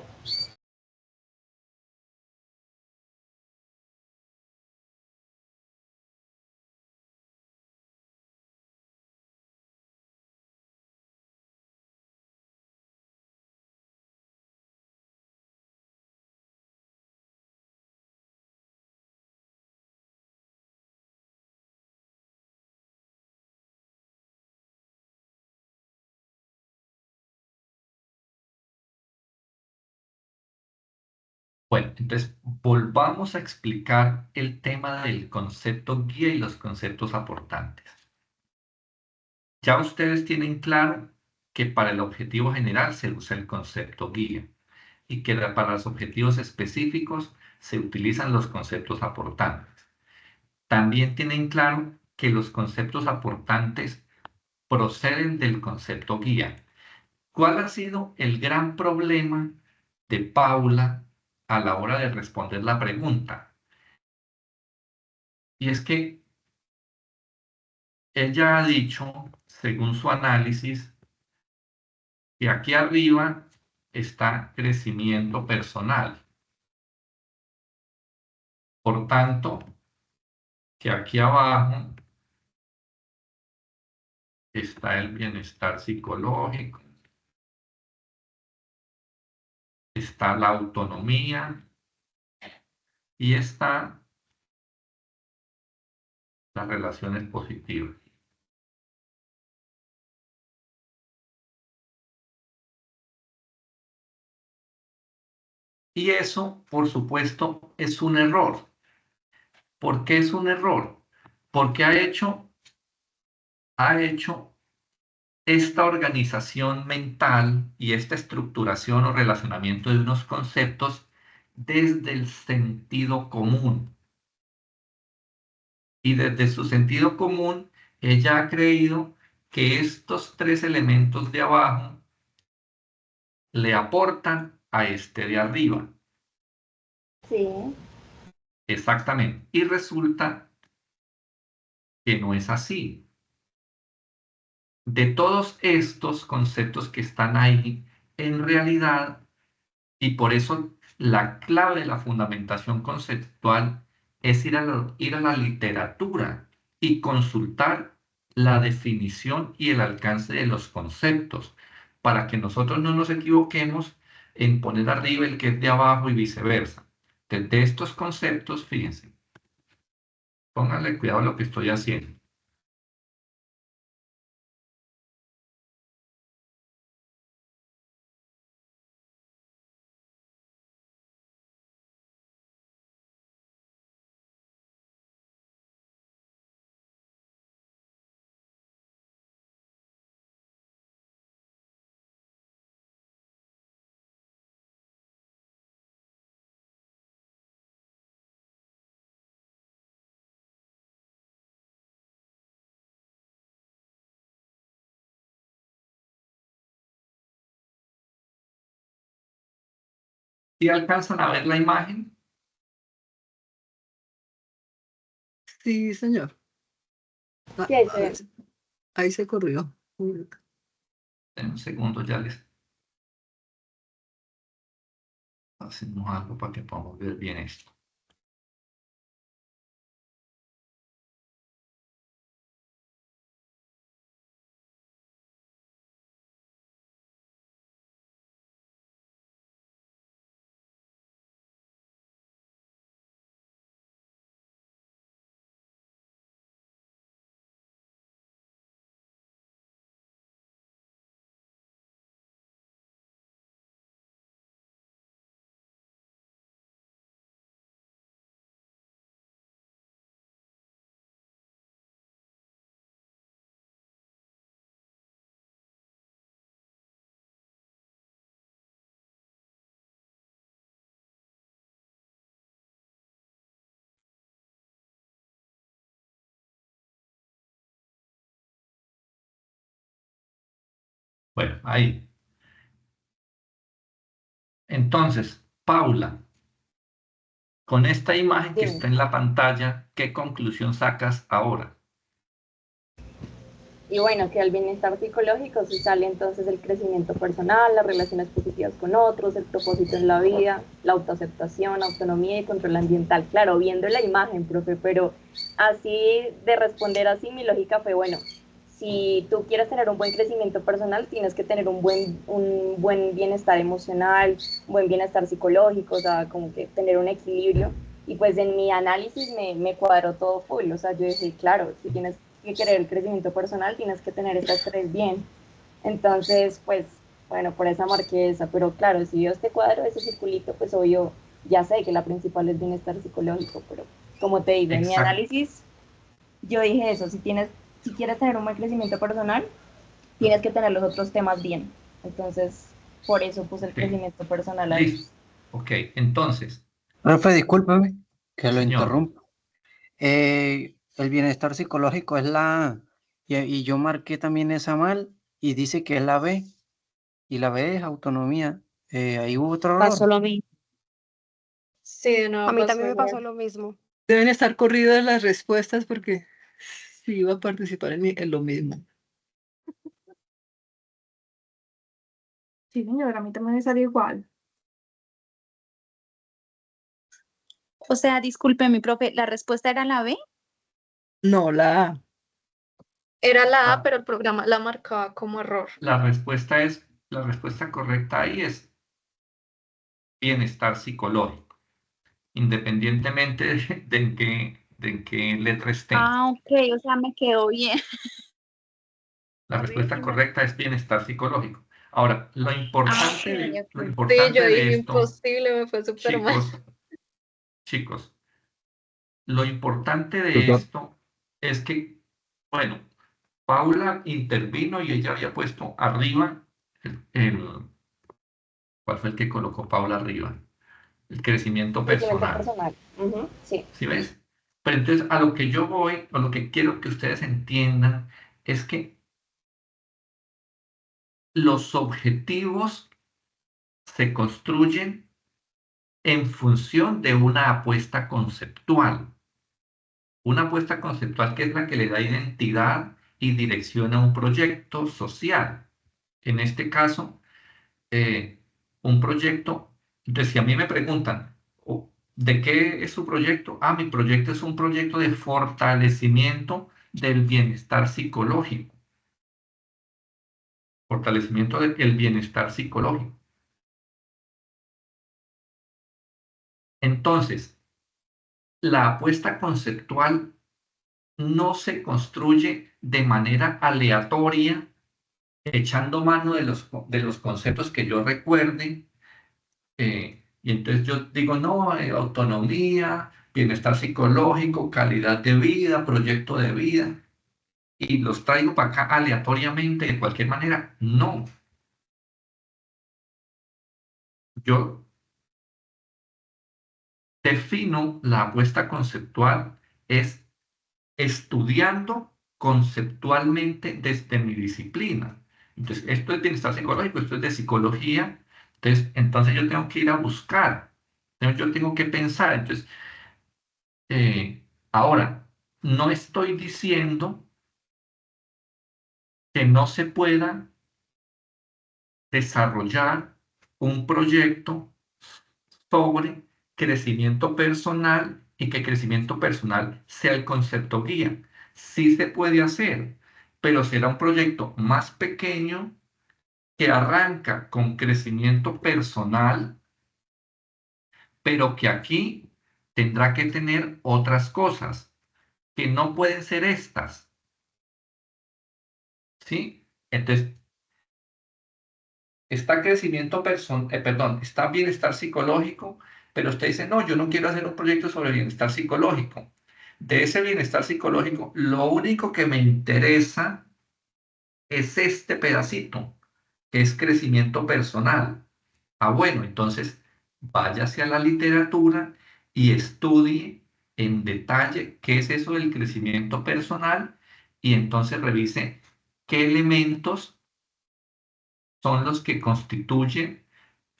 Bueno, entonces volvamos a explicar el tema del concepto guía y los conceptos aportantes. Ya ustedes tienen claro que para el objetivo general se usa el concepto guía y que para los objetivos específicos se utilizan los conceptos aportantes. También tienen claro que los conceptos aportantes proceden del concepto guía. ¿Cuál ha sido el gran problema de Paula a la hora de responder la pregunta? Y es que ella ha dicho, según su análisis, que aquí arriba está crecimiento personal. Por tanto, que aquí abajo está el bienestar psicológico, está la autonomía y está las relaciones positivas. Y eso, por supuesto, es un error. ¿Por qué es un error? Porque ha hecho esta organización mental y esta estructuración o relacionamiento de unos conceptos desde el sentido común. Y desde su sentido común, ella ha creído que estos tres elementos de abajo le aportan a este de arriba. Sí. Exactamente. Y resulta que no es así. De todos estos conceptos que están ahí, en realidad, y por eso la clave de la fundamentación conceptual es ir a la literatura y consultar la definición y el alcance de los conceptos, para que nosotros no nos equivoquemos en poner arriba el que es de abajo y viceversa. De estos conceptos, fíjense, pónganle cuidado a lo que estoy haciendo. ¿Sí alcanzan a ver la imagen? Sí, señor. Ah, Sí, ahí se ve. ahí se corrió. En un segundo ya les hacemos algo para que podamos ver bien esto. Bueno, ahí. Entonces, Paula, con esta imagen que Sí. está en la pantalla, ¿qué conclusión sacas ahora? Y bueno, que al bienestar psicológico se sale entonces el crecimiento personal, las relaciones positivas con otros, el propósito en la vida, la autoaceptación, autonomía y control ambiental. Claro, viendo la imagen, profe, pero así de responder así, mi lógica fue, bueno, si tú quieres tener un buen crecimiento personal, tienes que tener un buen bienestar emocional, un buen bienestar psicológico, o sea, como que tener un equilibrio. Y pues en mi análisis me cuadró todo full, o sea, yo dije, claro, si tienes que querer el crecimiento personal, tienes que tener estas tres bien. Entonces, pues, bueno, por esa marqué esa, pero claro, si yo este cuadro, ese circulito, pues obvio, ya sé que la principal es bienestar psicológico, pero como te digo, en mi Exacto. análisis, yo dije eso, si quieres tener un buen crecimiento personal, tienes que tener los otros temas bien. Entonces, por eso puse el Sí. crecimiento personal ahí. Listo. Ok, entonces, Profe, discúlpeme que lo señor, interrumpa. El bienestar psicológico es la A, y yo marqué también esa mal y dice que es la B, y la B es autonomía. Ahí hubo otro Pasó error. lo mismo. Sí, de nuevo A mí pasó también me igual. pasó lo mismo. Deben estar corridas las respuestas porque sí iba a participar en lo mismo. Sí, señora, a mí también me salió igual. O sea, disculpe, mi profe, ¿la respuesta era la B? No, la A. Era la A, Ah. pero el programa la marcaba como error. la respuesta correcta ahí es bienestar psicológico, independientemente de en qué en qué letra esté. Ah, ok, o sea, me quedó bien. La A ver, respuesta sí correcta es bienestar psicológico. Ahora, lo Ah, importante ok, lo ok. Sí, yo importante de dije esto, imposible, me fue súper mal. chicos, lo importante de Doctor, esto es que, bueno, Paula intervino y ella había puesto arriba ¿cuál fue el que colocó Paula arriba? El crecimiento Crecimiento personal. personal. Ujú, sí. ¿Sí ves? Pero entonces a lo que yo voy, o lo que quiero que ustedes entiendan, es que los objetivos se construyen en función de una apuesta conceptual. Una apuesta conceptual que es la que le da identidad y dirección a un proyecto social. En este caso, un proyecto, entonces si a mí me preguntan, ¿de qué es su proyecto? Ah, mi proyecto es un proyecto de fortalecimiento del bienestar psicológico. Fortalecimiento del bienestar psicológico. Entonces, la apuesta conceptual no se construye de manera aleatoria, echando mano de los conceptos que yo recuerde. Y entonces yo digo, no, autonomía, bienestar psicológico, calidad de vida, proyecto de vida, y los traigo para acá aleatoriamente, de cualquier manera. No, yo defino la apuesta conceptual es estudiando conceptualmente desde mi disciplina. Entonces, esto es bienestar psicológico, esto es de psicología. Entonces yo tengo que ir a buscar, yo tengo que pensar. Entonces, ahora, no estoy diciendo que no se pueda desarrollar un proyecto sobre crecimiento personal y que crecimiento personal sea el concepto guía. Sí se puede hacer, pero será un proyecto más pequeño que arranca con crecimiento personal, pero que aquí tendrá que tener otras cosas que no pueden ser estas, ¿sí? Entonces, está crecimiento personal, perdón, está bienestar psicológico, pero usted dice, no, yo no quiero hacer un proyecto sobre bienestar psicológico. De ese bienestar psicológico, lo único que me interesa es este pedacito, que es crecimiento personal. Ah, bueno, entonces váyase a la literatura y estudie en detalle qué es eso del crecimiento personal y entonces revise qué elementos son los que constituyen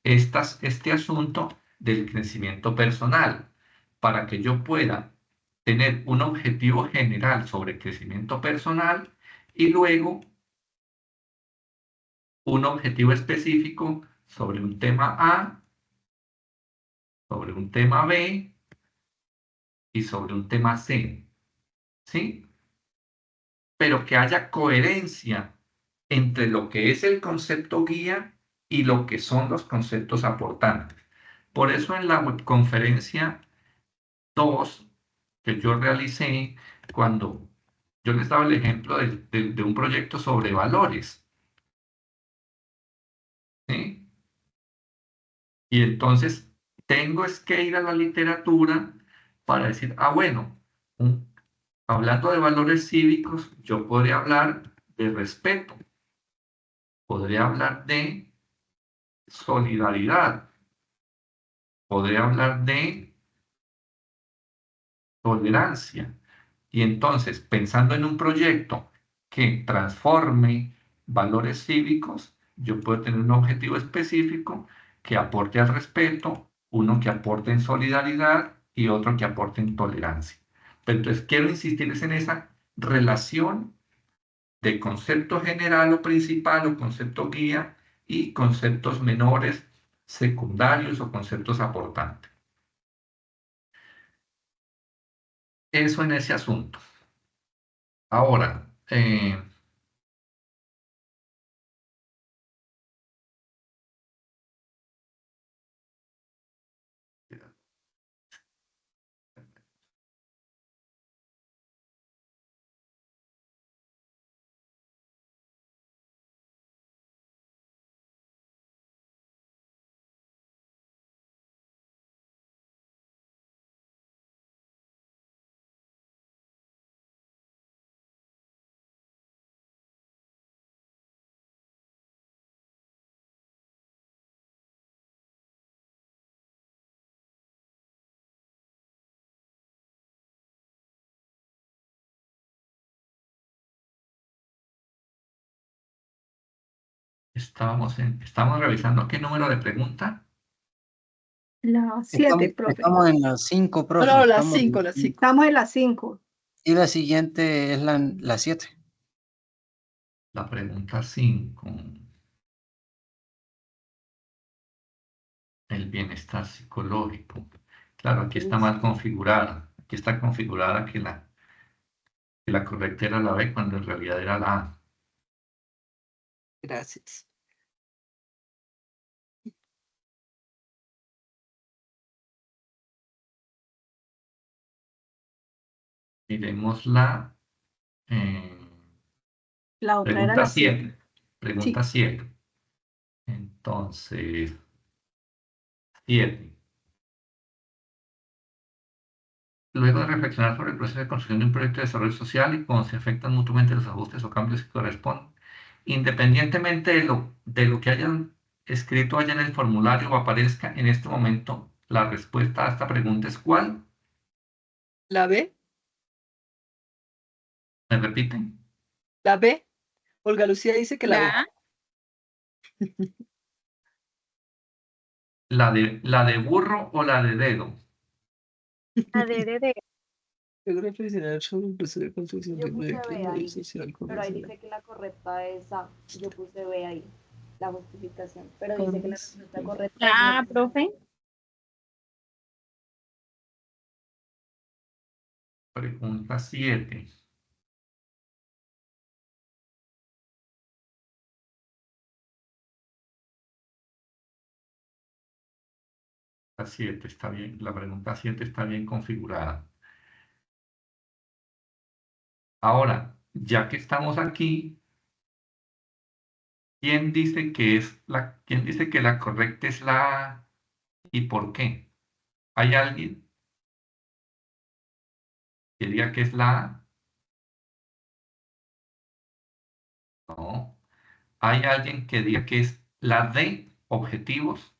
este asunto del crecimiento personal, para que yo pueda tener un objetivo general sobre crecimiento personal y luego un objetivo específico sobre un tema A, sobre un tema B y sobre un tema C, ¿sí? Pero que haya coherencia entre lo que es el concepto guía y lo que son los conceptos aportantes. Por eso en la webconferencia 2 que yo realicé, cuando yo les daba el ejemplo de un proyecto sobre valores, ¿sí? Y entonces tengo es que ir a la literatura para decir, ah, bueno, hablando de valores cívicos, yo podría hablar de respeto, podría hablar de solidaridad, podría hablar de tolerancia. Y entonces, pensando en un proyecto que transforme valores cívicos, yo puedo tener un objetivo específico que aporte al respeto, uno que aporte en solidaridad y otro que aporte en tolerancia. Pero entonces, quiero insistir en esa relación de concepto general o principal o concepto guía y conceptos menores, secundarios o conceptos aportantes. Eso en ese asunto. Ahora, Estamos revisando qué número de pregunta. La 7, profe. Estamos en las 5, profe. No, las estamos en 5, las 5. Estamos en las 5. Y la siguiente es la 7. La pregunta 5. El bienestar psicológico. Claro, aquí está mal configurada. Aquí está configurada que la correcta era la B cuando en realidad era la A. Gracias. Miremos La otra era pregunta la 7. 7. Pregunta 7. Entonces, 7. Luego de reflexionar sobre el proceso de construcción de un proyecto de desarrollo social y cómo se afectan mutuamente los ajustes o cambios que corresponden, independientemente de lo que hayan escrito allá en el formulario o aparezca en este momento, la respuesta a esta pregunta es ¿cuál? ¿La B? ¿Me repiten? ¿La B? Olga Lucía dice que la B. La ¿La de burro o la de dedo? La de. Luego reflexionar sobre el proceso de construcción Yo de un puse proyecto de B desarrollo ahí, social pero ahí comercial. dice que la correcta es A. Yo puse B ahí, la justificación. Pero dice que la respuesta correcta es A, B. profe. Pregunta 7. La 7 está bien, la pregunta 7 está bien configurada. Ahora, ya que estamos aquí, ¿quién dice que la correcta es la A y por qué? ¿Hay alguien que diga que es la A? No. ¿Hay alguien que diga que es la D, objetivos?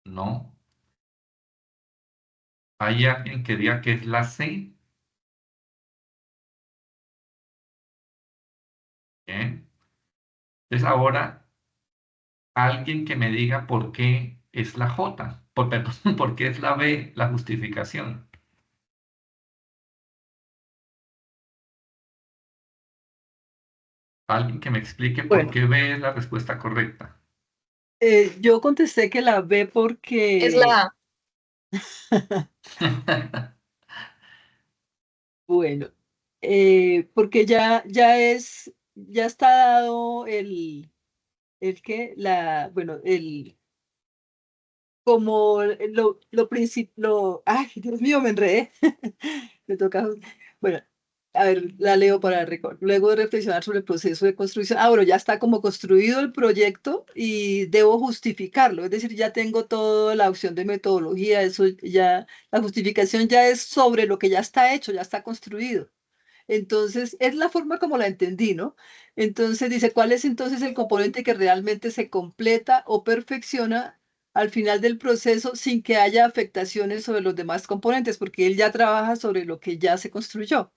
No. ¿Hay alguien que diga que es la C? Bien. Entonces ahora, alguien que me diga por qué es la J, perdón, por qué es la B, la justificación. Alguien que me explique por Bueno. qué B es la respuesta correcta. Yo contesté que la B porque... Es la A. Bueno, porque ya está dado como ay, Dios mío, me enredé. Me toca, bueno, a ver, la leo para recordar. Luego de reflexionar sobre el proceso de construcción, bueno, ya está como construido el proyecto y debo justificarlo, es decir, ya tengo toda la opción de metodología, eso ya, la justificación ya es sobre lo que ya está hecho, ya está construido. Entonces, es la forma como la entendí, ¿no? Entonces dice, ¿cuál es entonces el componente que realmente se completa o perfecciona al final del proceso sin que haya afectaciones sobre los demás componentes? Porque él ya trabaja sobre lo que ya se construyó.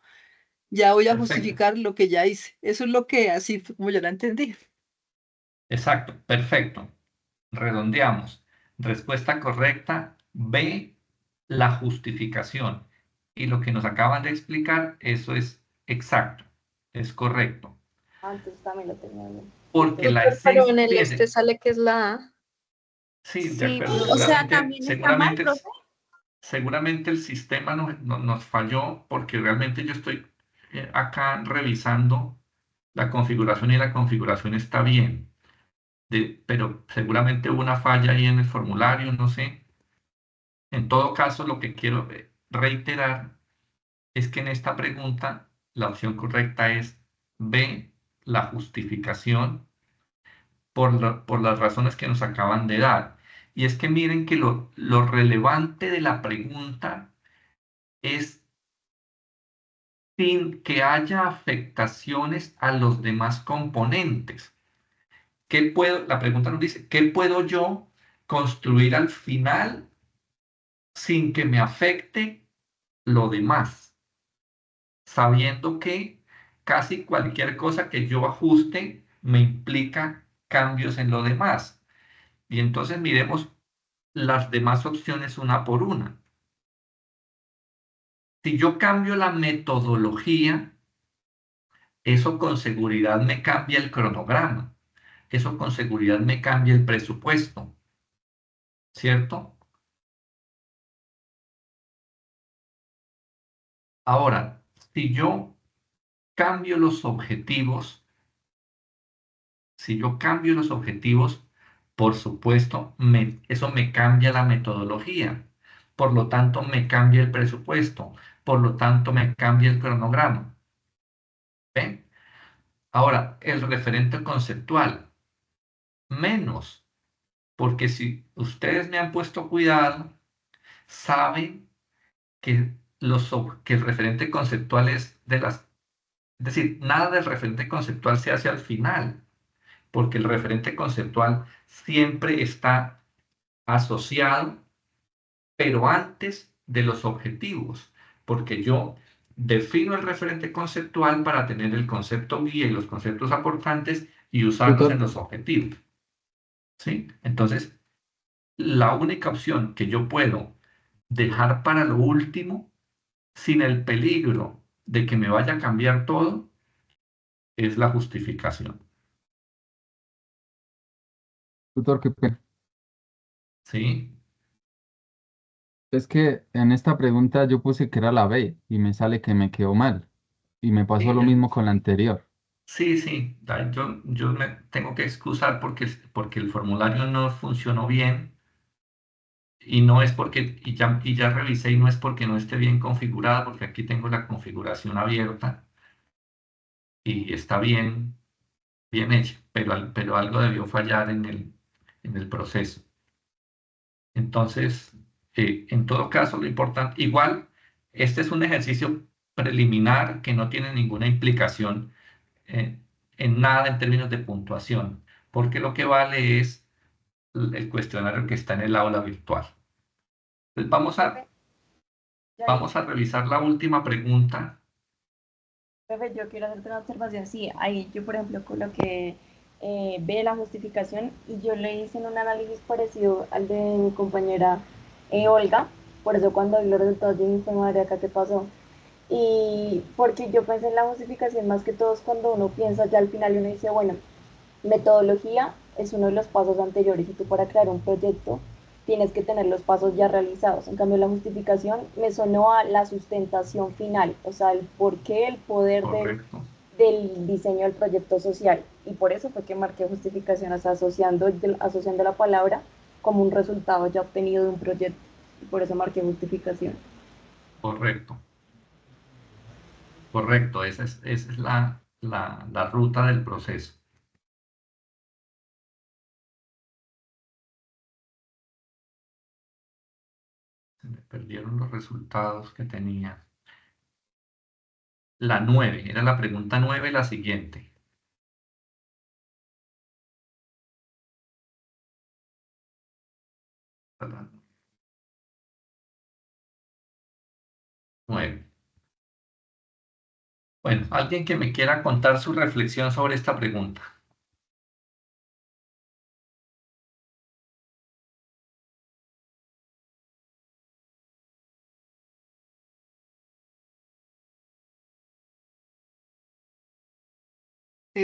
Ya voy a Perfecto. justificar lo que ya hice. Eso es lo que así fue como yo la entendí. Exacto, perfecto. Redondeamos. Respuesta correcta, B, la justificación. Y lo que nos acaban de explicar, eso es exacto, es correcto. Antes también lo tenía bien. Porque la Pero esencia... en el fíjense, sale que es la A. sí, de Sí, acuerdo. O sea, también está mal, profe. Seguramente el sistema nos falló porque realmente yo estoy acá revisando la configuración y la configuración está bien. Pero seguramente hubo una falla ahí en el formulario, no sé. En todo caso, lo que quiero reiterar es que en esta pregunta la opción correcta es B, la justificación por las razones que nos acaban de dar. Y es que miren que lo relevante de la pregunta es sin que haya afectaciones a los demás componentes. La pregunta nos dice, ¿qué puedo yo construir al final sin que me afecte lo demás? Sabiendo que casi cualquier cosa que yo ajuste me implica cambios en lo demás. Y entonces miremos las demás opciones una por una. Si yo cambio la metodología, eso con seguridad me cambia el cronograma. Eso con seguridad me cambia el presupuesto. ¿Cierto? Ahora, si yo cambio los objetivos, por supuesto, eso me cambia la metodología. Por lo tanto, me cambia el presupuesto. Por lo tanto, me cambia el cronograma. ¿Ven? Ahora, el referente conceptual. Menos. Porque si ustedes me han puesto cuidado, saben que el referente conceptual es decir, nada del referente conceptual se hace al final, porque el referente conceptual siempre está asociado, pero antes de los objetivos, porque yo defino el referente conceptual para tener el concepto guía y los conceptos aportantes y usarlos Tutor. en los objetivos. ¿Sí? Entonces, la única opción que yo puedo dejar para lo último, sin el peligro de que me vaya a cambiar todo, es la justificación. Tutor, qué pena. ¿Sí? Es que en esta pregunta yo puse que era la B y me sale que me quedó mal. Y me pasó Sí, lo mismo con la anterior. sí. Yo me tengo que excusar porque el formulario no funcionó bien y no es porque, y ya revisé y no es porque no esté bien configurada, porque aquí tengo la configuración abierta y está bien hecha, pero algo debió fallar en el proceso. Entonces, en todo caso, lo importante, igual, este es un ejercicio preliminar que no tiene ninguna implicación eh, en nada en términos de puntuación, porque lo que vale es el cuestionario que está en el aula virtual. Entonces, vamos a revisar la última pregunta. Profe, yo quiero hacerte una observación. Sí, ahí yo, por ejemplo, coloqué ve la justificación y yo le hice un análisis parecido al de mi compañera Olga. Por eso cuando vi los resultados de mi madre acá, ¿qué pasó? Y porque yo pensé en la justificación más que todo es cuando uno piensa ya al final y uno dice, bueno, metodología es uno de los pasos anteriores y tú para crear un proyecto tienes que tener los pasos ya realizados. En cambio, la justificación me sonó a la sustentación final, o sea, el por qué, el poder Correcto. del diseño del proyecto social. Y por eso fue que marqué justificación, o sea, asociando la palabra como un resultado ya obtenido de un proyecto. Y por eso marqué justificación. Correcto. Esa es la ruta del proceso. Se me perdieron los resultados que tenía. La 9, era la pregunta 9, la siguiente. La 9. Bueno, alguien que me quiera contar su reflexión sobre esta pregunta.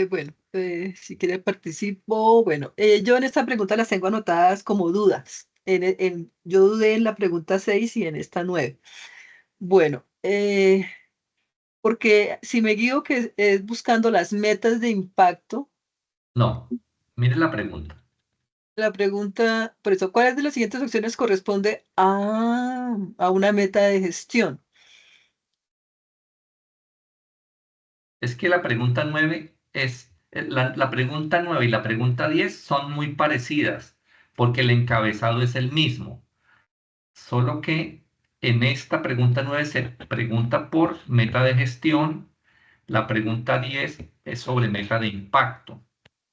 Bueno, si quiere participo. Bueno, yo en esta pregunta las tengo anotadas como dudas. Yo dudé en la pregunta 6 y en esta 9. Bueno, porque si me guío que es buscando las metas de impacto, No, mire la pregunta. la pregunta, por eso, ¿cuáles de las siguientes opciones corresponde a una meta de gestión? Es que la pregunta 9 la pregunta 9 y la pregunta 10 son muy parecidas, porque el encabezado es el mismo. Solo que en esta pregunta 9 se pregunta por meta de gestión, la pregunta 10 es sobre meta de impacto.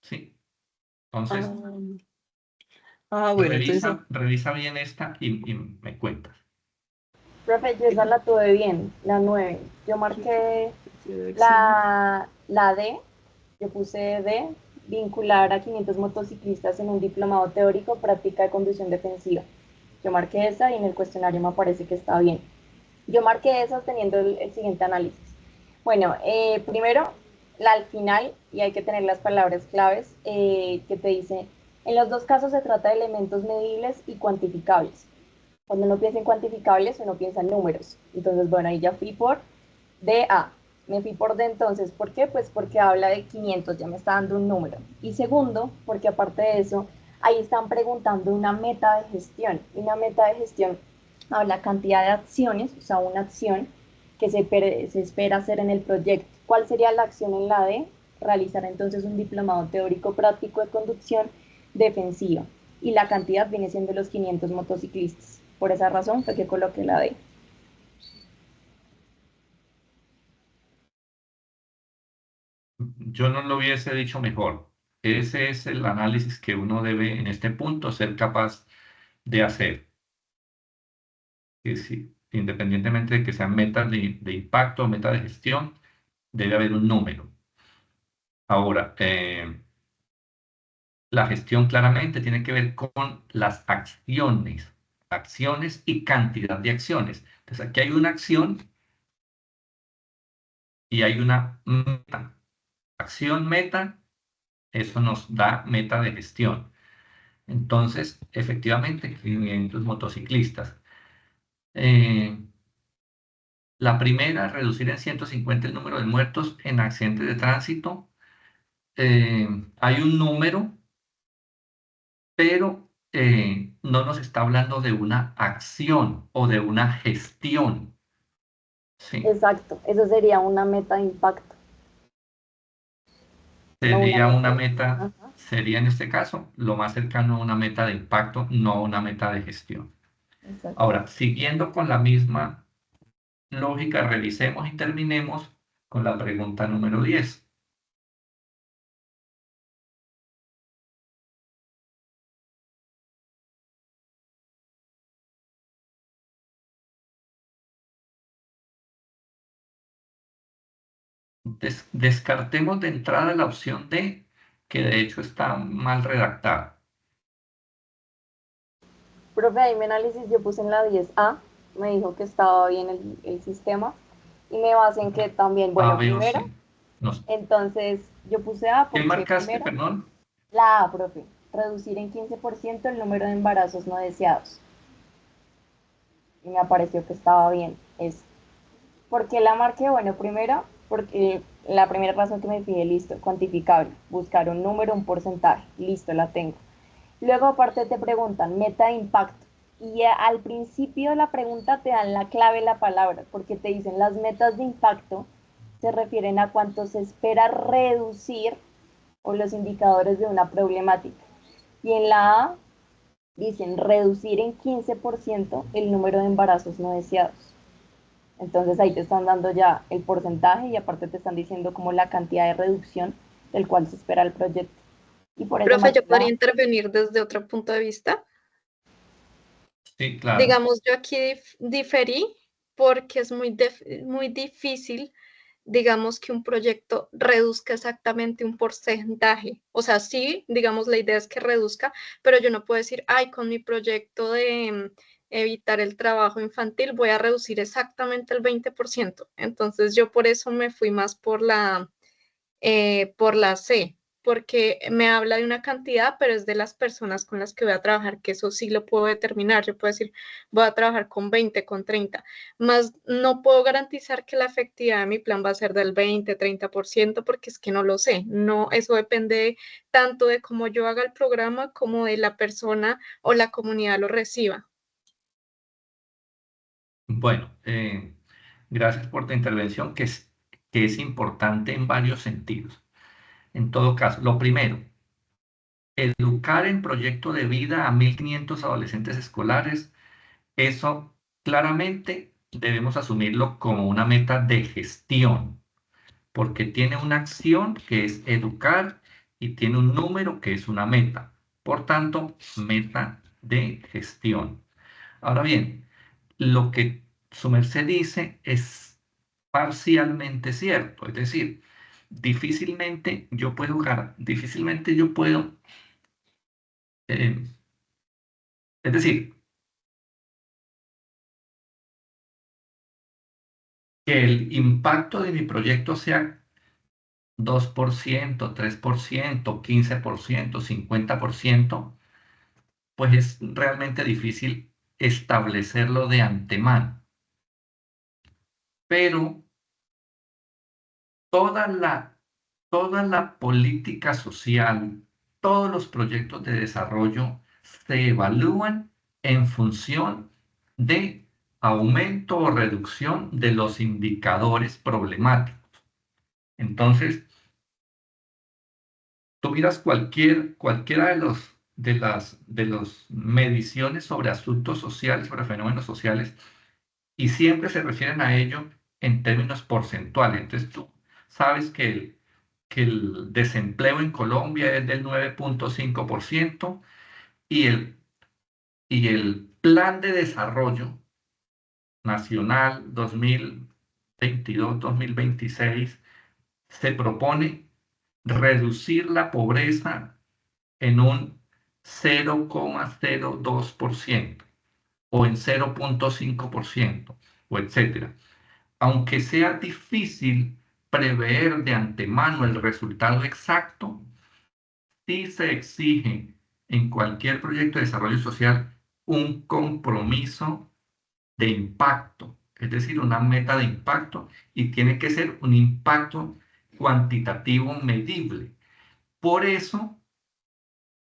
¿Sí? Entonces, Bueno, entonces, revisa bien esta y me cuentas. Profe, yo esa la tuve bien, la 9. Yo marqué sí. la La D, yo puse D, vincular a 500 motociclistas en un diplomado teórico, práctica de conducción defensiva. Yo marqué esa y en el cuestionario me parece que está bien. Yo marqué esa teniendo el siguiente análisis. Bueno, primero, al final, y hay que tener las palabras claves que te dice, en los dos casos se trata de elementos medibles y cuantificables. Cuando uno piensa en cuantificables, uno piensa en números. Entonces, bueno, ahí ya fui por DA. Me fui por D entonces, ¿por qué? Pues porque habla de 500, ya me está dando un número. Y segundo, porque aparte de eso, ahí están preguntando una meta de gestión. Y una meta de gestión habla cantidad de acciones, o sea, una acción que se espera hacer en el proyecto. ¿Cuál sería la acción en la D? Realizar entonces un diplomado teórico práctico de conducción defensiva. Y la cantidad viene siendo los 500 motociclistas. Por esa razón fue que coloqué la D. Yo no lo hubiese dicho mejor. Ese es el análisis que uno debe en este punto ser capaz de hacer. Que sí, independientemente de que sean metas de impacto o metas de gestión, debe haber un número. Ahora, la gestión claramente tiene que ver con las acciones y cantidad de acciones. Entonces, aquí hay una acción y hay una meta. Acción, meta, eso nos da meta de gestión. Entonces, efectivamente, 500 motociclistas. La primera, reducir en 150 el número de muertos en accidentes de tránsito. Hay un número, pero no nos está hablando de una acción o de una gestión. ¿Sí? Exacto, eso sería una meta de impacto. Sería No una de- meta, Ajá. sería en este caso lo más cercano a una meta de impacto, no una meta de gestión. Exacto. Ahora, siguiendo con la misma lógica, revisemos y terminemos con la pregunta número 10. Descartemos de entrada la opción D, que de hecho está mal redactada. Profe, ahí mi análisis yo puse en la 10A, me dijo que estaba bien el sistema y me basé en que también, A, bueno, B o primero, C. entonces yo puse A ¿Qué porque marcaste, primero, perdón? la A, profe, reducir en 15% el número de embarazos no deseados. Y me pareció que estaba bien eso. ¿Por qué la marqué? Bueno, primero, porque la primera razón que me fijé, listo, cuantificable, buscar un número, un porcentaje, listo, la tengo. Luego aparte te preguntan meta de impacto y al principio de la pregunta te dan la clave de la palabra porque te dicen las metas de impacto se refieren a cuánto se espera reducir o los indicadores de una problemática. Y en la A dicen reducir en 15% el número de embarazos no deseados. Entonces ahí te están dando ya el porcentaje y aparte te están diciendo como la cantidad de reducción del cual se espera el proyecto. Y por eso Profe, marqué yo la podría intervenir desde otro punto de vista. Sí, claro. Digamos, yo aquí diferí porque es muy difícil, digamos, que un proyecto reduzca exactamente un porcentaje. O sea, sí, digamos, la idea es que reduzca, pero yo no puedo decir, ay, con mi proyecto de evitar el trabajo infantil voy a reducir exactamente el 20%. Entonces, yo por eso me fui más por la C, porque me habla de una cantidad, pero es de las personas con las que voy a trabajar, que eso sí lo puedo determinar. Yo puedo decir, voy a trabajar con 20, con 30, más no puedo garantizar que la efectividad de mi plan va a ser del 20, 30%, porque es que no lo sé. No, eso depende tanto de cómo yo haga el programa como de la persona o la comunidad lo reciba. Bueno, gracias por tu intervención, que es importante en varios sentidos. En todo caso, lo primero, educar en proyecto de vida a 1.500 adolescentes escolares, eso claramente debemos asumirlo como una meta de gestión, porque tiene una acción que es educar y tiene un número que es una meta. Por tanto, meta de gestión. Ahora bien, lo que su merced dice es parcialmente cierto, es decir, difícilmente yo puedo difícilmente yo puedo, es decir, que el impacto de mi proyecto sea 2%, 3%, 15%, 50%, pues es realmente difícil establecerlo de antemano. Pero toda la política social, todos los proyectos de desarrollo se evalúan en función de aumento o reducción de los indicadores problemáticos. Entonces, tú miras cualquiera de las mediciones sobre asuntos sociales, sobre fenómenos sociales, y siempre se refieren a ello en términos porcentuales. Entonces tú sabes que el desempleo en Colombia es del 9.5% y el plan de desarrollo nacional 2022-2026 se propone reducir la pobreza en un 0,02% o en 0.5% o etcétera. Aunque sea difícil prever de antemano el resultado exacto, sí se exige en cualquier proyecto de desarrollo social un compromiso de impacto, es decir, una meta de impacto, y tiene que ser un impacto cuantitativo medible. Por eso,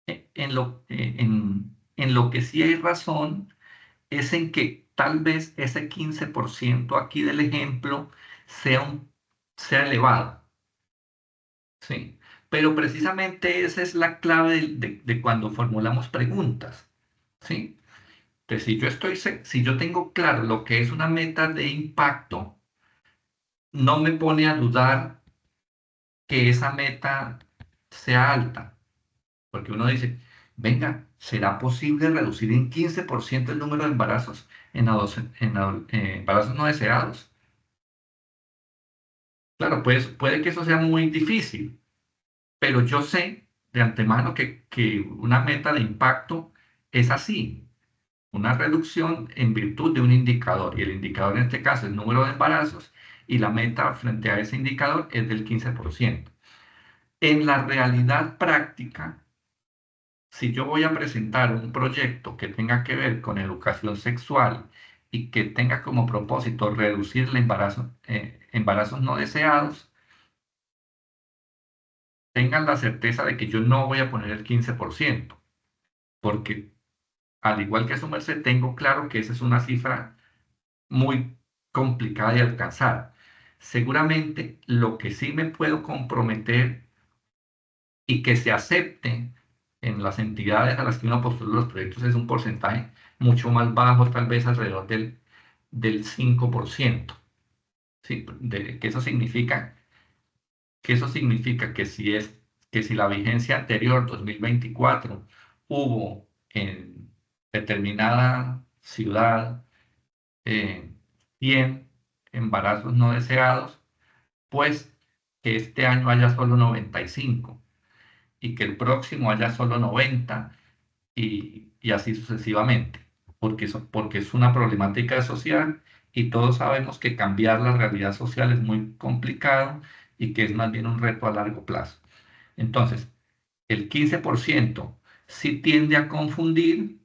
en lo que sí hay razón es en que tal vez ese 15% aquí del ejemplo sea elevado, ¿sí? Pero precisamente esa es la clave de cuando formulamos preguntas, ¿sí? Entonces, si yo tengo claro lo que es una meta de impacto, no me pone a dudar que esa meta sea alta, porque uno dice, venga, ¿será posible reducir en 15% el número de embarazos embarazos no deseados? Claro, pues puede que eso sea muy difícil, pero yo sé de antemano que una meta de impacto es así, una reducción en virtud de un indicador, y el indicador en este caso es el número de embarazos, y la meta frente a ese indicador es del 15%. En la realidad práctica, si yo voy a presentar un proyecto que tenga que ver con educación sexual y que tenga como propósito reducir el embarazos no deseados, tengan la certeza de que yo no voy a poner el 15%, porque al igual que su merced, tengo claro que esa es una cifra muy complicada de alcanzar. Seguramente lo que sí me puedo comprometer y que se acepte en las entidades a las que uno postula los proyectos es un porcentaje mucho más bajo, tal vez alrededor del 5%. ¿Sí? Que si la vigencia anterior, 2024, hubo en determinada ciudad 100 embarazos no deseados, pues que este año haya solo 95 y que el próximo haya solo 90 y así sucesivamente, porque es una problemática social y todos sabemos que cambiar la realidad social es muy complicado y que es más bien un reto a largo plazo. Entonces, el 15% sí tiende a confundir,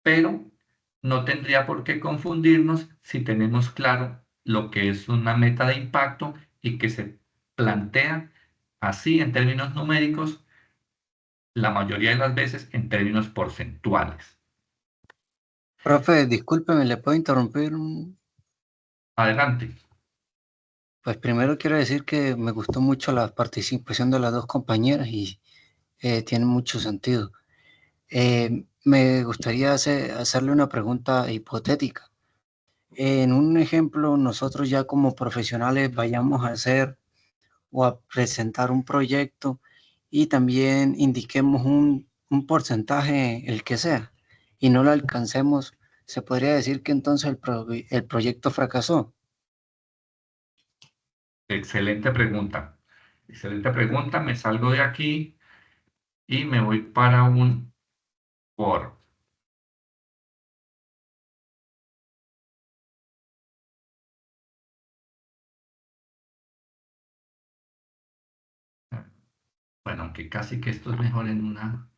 pero no tendría por qué confundirnos si tenemos claro lo que es una meta de impacto y que se plantea así en términos numéricos, la mayoría de las veces en términos porcentuales. Profe, discúlpeme, ¿le puedo interrumpir? Adelante. Pues primero quiero decir que me gustó mucho la participación de las dos compañeras y tiene mucho sentido. Me gustaría hacerle una pregunta hipotética. En un ejemplo, nosotros ya como profesionales vayamos a hacer o a presentar un proyecto y también indiquemos un porcentaje, el que sea, y no lo alcancemos, ¿se podría decir que entonces el proyecto fracasó? Excelente pregunta. Excelente pregunta. Me salgo de aquí y me voy para un Word. Bueno, aunque casi que esto es mejor en una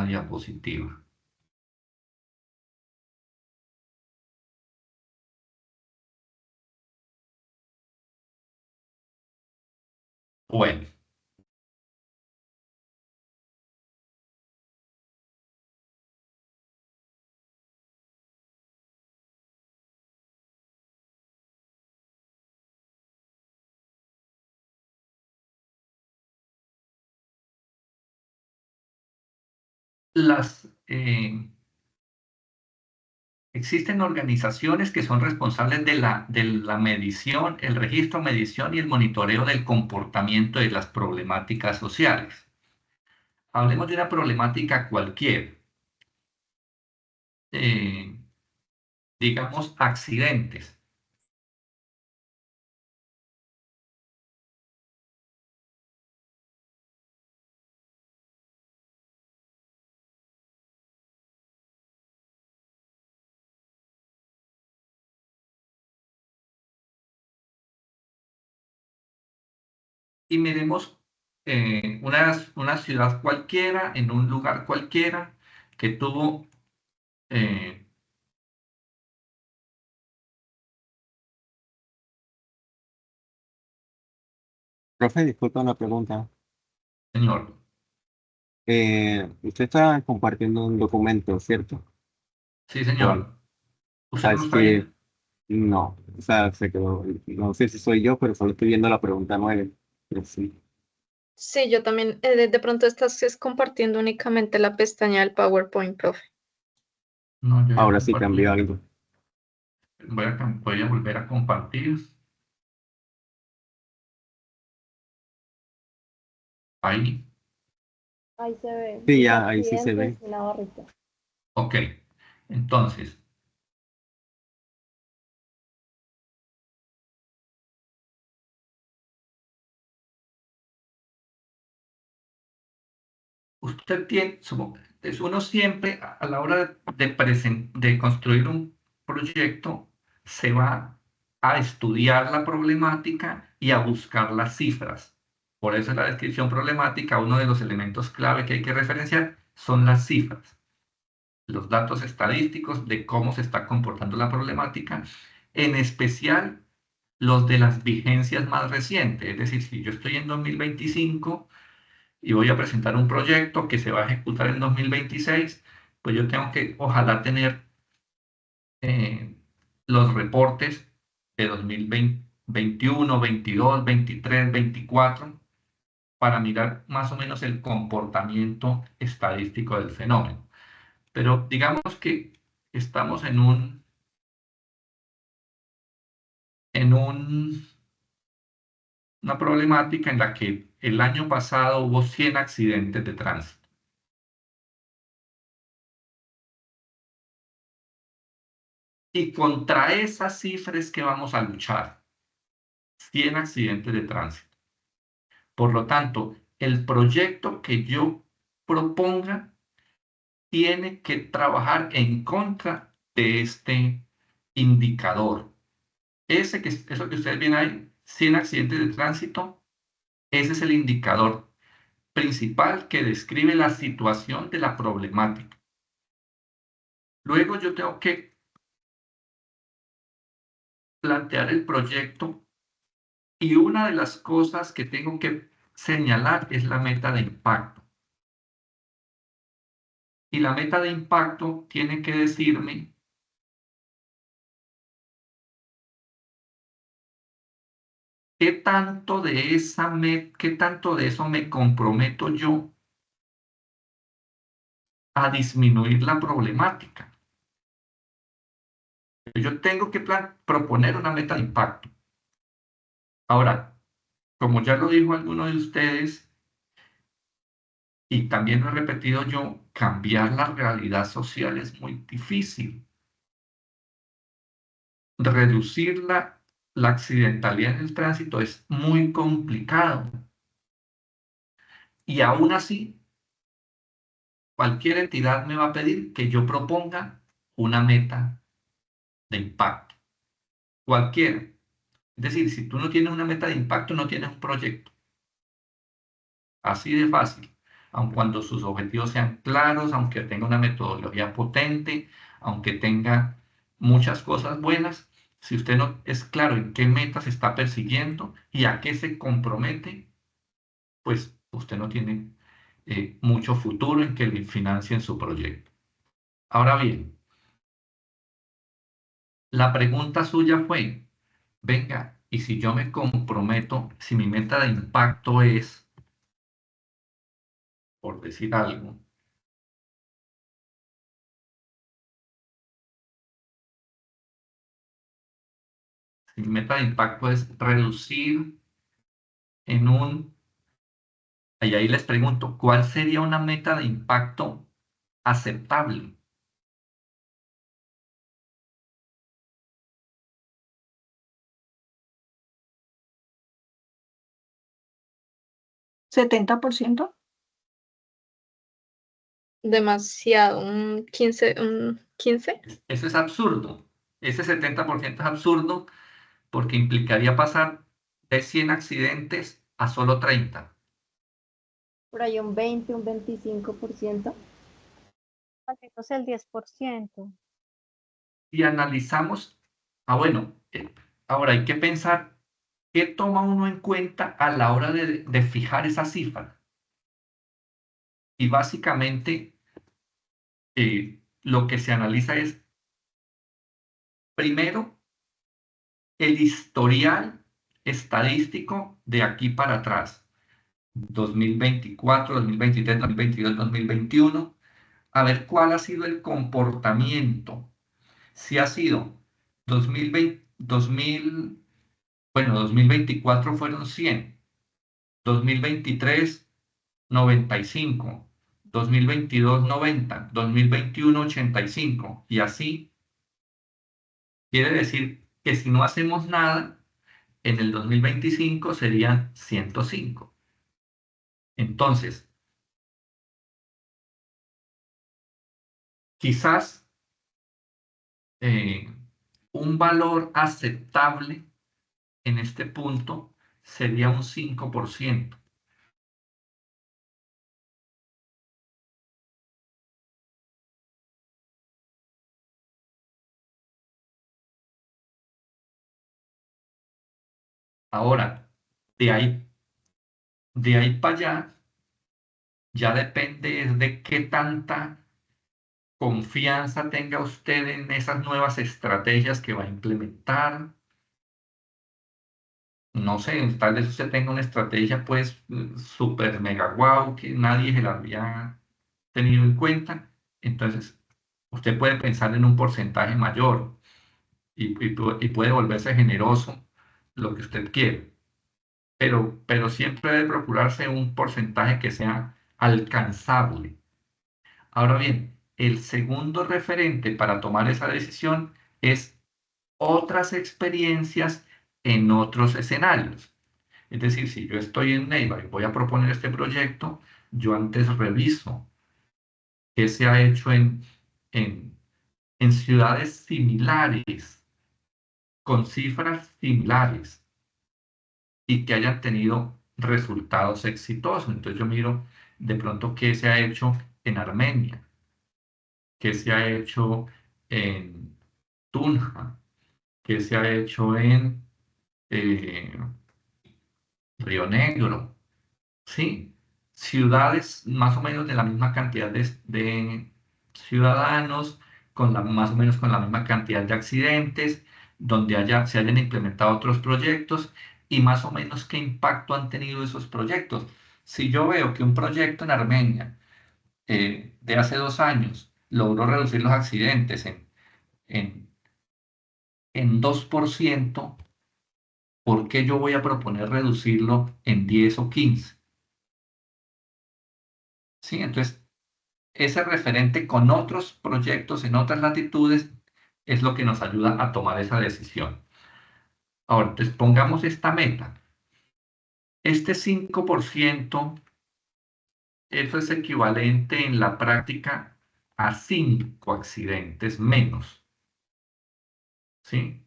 diapositiva. Bueno. Existen organizaciones que son responsables de la medición, el registro, medición y el monitoreo del comportamiento de las problemáticas sociales. Hablemos de una problemática cualquiera. Digamos, accidentes. Y miremos una ciudad cualquiera, en un lugar cualquiera, que tuvo Profe, disculpa una pregunta. señor, Usted está compartiendo un documento, ¿cierto? sí señor, ¿usted no lo Es está que viendo? no, o sea, se quedó, no sé si soy yo, pero solo estoy viendo la pregunta 9. Pero sí. Sí, yo también, de pronto estás compartiendo únicamente la pestaña del PowerPoint, profe. No, yo ya Ahora sí compartí. cambió algo. Voy a volver a compartir. Ahí. Ahí se ve. Sí, Dice ya, ahí sí se accidentes, ve. una barrita. Ok. Entonces, usted tiene, uno siempre a la hora de construir un proyecto se va a estudiar la problemática y a buscar las cifras. Por eso en la descripción problemática, uno de los elementos clave que hay que referenciar son las cifras, los datos estadísticos de cómo se está comportando la problemática, en especial los de las vigencias más recientes. Es decir, si yo estoy en 2025 y voy a presentar un proyecto que se va a ejecutar en 2026, pues yo tengo que, ojalá, tener los reportes de 2021, 22, 23, 24, para mirar más o menos el comportamiento estadístico del fenómeno. Pero digamos que estamos una problemática en la que el año pasado hubo 100 accidentes de tránsito. Y contra esas cifras que vamos a luchar, 100 accidentes de tránsito. Por lo tanto, el proyecto que yo proponga tiene que trabajar en contra de este indicador. Eso que ustedes ven ahí, 100 accidentes de tránsito, ese es el indicador principal que describe la situación de la problemática. Luego yo tengo que plantear el proyecto y una de las cosas que tengo que señalar es la meta de impacto. Y la meta de impacto tiene que decirme qué tanto de eso me comprometo yo a disminuir la problemática. Yo tengo que proponer una meta de impacto. Ahora, como ya lo dijo alguno de ustedes, y también lo he repetido yo, cambiar la realidad social es muy difícil. Reducirla la accidentalidad en el tránsito es muy complicado. Y aún así, cualquier entidad me va a pedir que yo proponga una meta de impacto. Cualquiera. Es decir, si tú no tienes una meta de impacto, no tienes un proyecto. Así de fácil. Aun cuando sus objetivos sean claros, aunque tenga una metodología potente, aunque tenga muchas cosas buenas, si usted no es claro en qué metas está persiguiendo y a qué se compromete, pues usted no tiene mucho futuro en que le financien su proyecto. Ahora bien, la pregunta suya fue, venga, y si yo me comprometo, si mi meta de impacto es, por decir algo, si mi meta de impacto es reducir en un, y ahí les pregunto, ¿cuál sería una meta de impacto aceptable? ¿70%? Demasiado, un 15. Eso es absurdo. Ese 70% es absurdo porque implicaría pasar de 100 accidentes a solo 30. Por ahí un 20, un 25%. Entonces el 10%. Y analizamos, bueno, ahora hay que pensar qué toma uno en cuenta a la hora de fijar esa cifra. Y básicamente lo que se analiza es, primero, el historial estadístico de aquí para atrás, 2024, 2023, 2022, 2021, a ver cuál ha sido el comportamiento. Si ha sido 2020, 2024 fueron 100, 2023 95, 2022 90, 2021 85 y así. Quiere decir que si no hacemos nada, en el 2025 serían 105. Entonces, quizás un valor aceptable en este punto sería un 5%. Ahora, de ahí para allá, ya depende de qué tanta confianza tenga usted en esas nuevas estrategias que va a implementar. No sé, tal vez usted tenga una estrategia pues súper mega guau que nadie se la había tenido en cuenta. Entonces, usted puede pensar en un porcentaje mayor y puede volverse generoso lo que usted quiere. Pero siempre debe procurarse un porcentaje que sea alcanzable. Ahora bien, el segundo referente para tomar esa decisión es otras experiencias en otros escenarios. Es decir, si yo estoy en Neiva y voy a proponer este proyecto, yo antes reviso qué se ha hecho en ciudades similares, con cifras similares y que hayan tenido resultados exitosos. Entonces yo miro de pronto qué se ha hecho en Armenia, qué se ha hecho en Tunja, qué se ha hecho en eh, Río Negro, ¿sí? Ciudades más o menos de la misma cantidad de ciudadanos, más o menos con la misma cantidad de accidentes, donde se hayan implementado otros proyectos y más o menos qué impacto han tenido esos proyectos. Si yo veo que un proyecto en Armenia de hace 2 años logró reducir los accidentes en, en 2%, ¿por qué yo voy a proponer reducirlo en 10 o 15? ¿Sí? Entonces, ese referente con otros proyectos en otras latitudes es lo que nos ayuda a tomar esa decisión. Ahora, entonces pongamos esta meta. Este 5%, eso es equivalente en la práctica a 5 accidentes menos. ¿Sí?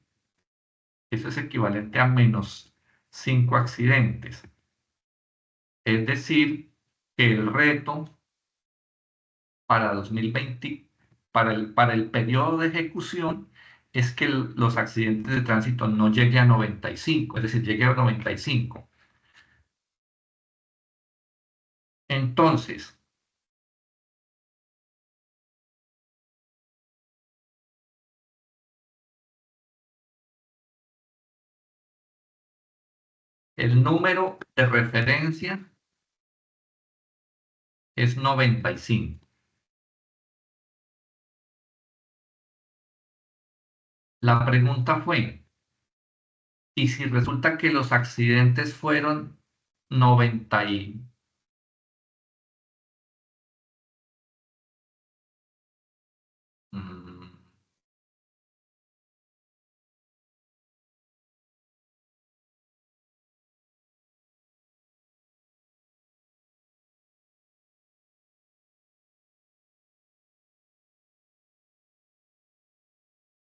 Eso es equivalente a menos 5 accidentes. Es decir, que el reto para 2020, para el periodo de ejecución, es que los accidentes de tránsito no lleguen a 95, es decir, lleguen a 95. Entonces, el número de referencia es 95. La pregunta fue, ¿y si resulta que los accidentes fueron 90 y... mm,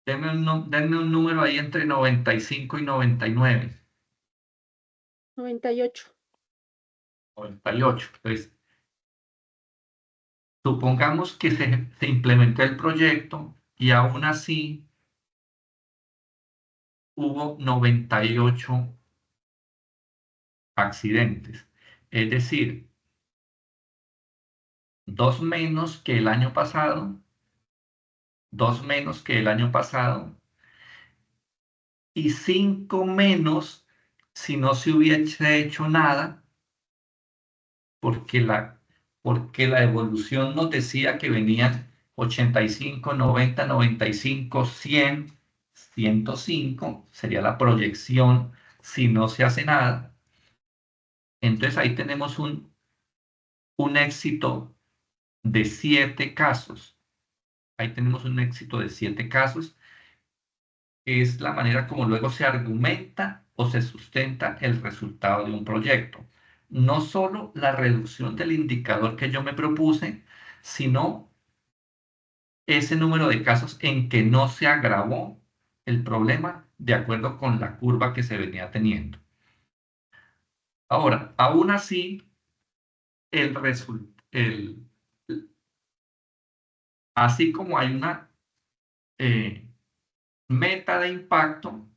denme un número ahí entre 95 y 99. 98. 98. Entonces, supongamos que se implementó el proyecto y aún así hubo 98 accidentes. Es decir, 2 menos que el año pasado, 2 menos que el año pasado y 5 menos si no se hubiese hecho nada, porque la evolución nos decía que venían 85, 90, 95, 100, 105, sería la proyección si no se hace nada. Entonces ahí tenemos un éxito de 7 casos. Ahí tenemos un éxito de 7 casos. Es la manera como luego se argumenta o se sustenta el resultado de un proyecto. No solo la reducción del indicador que yo me propuse, sino ese número de casos en que no se agravó el problema de acuerdo con la curva que se venía teniendo. Ahora, aún así, así como hay una meta de impacto,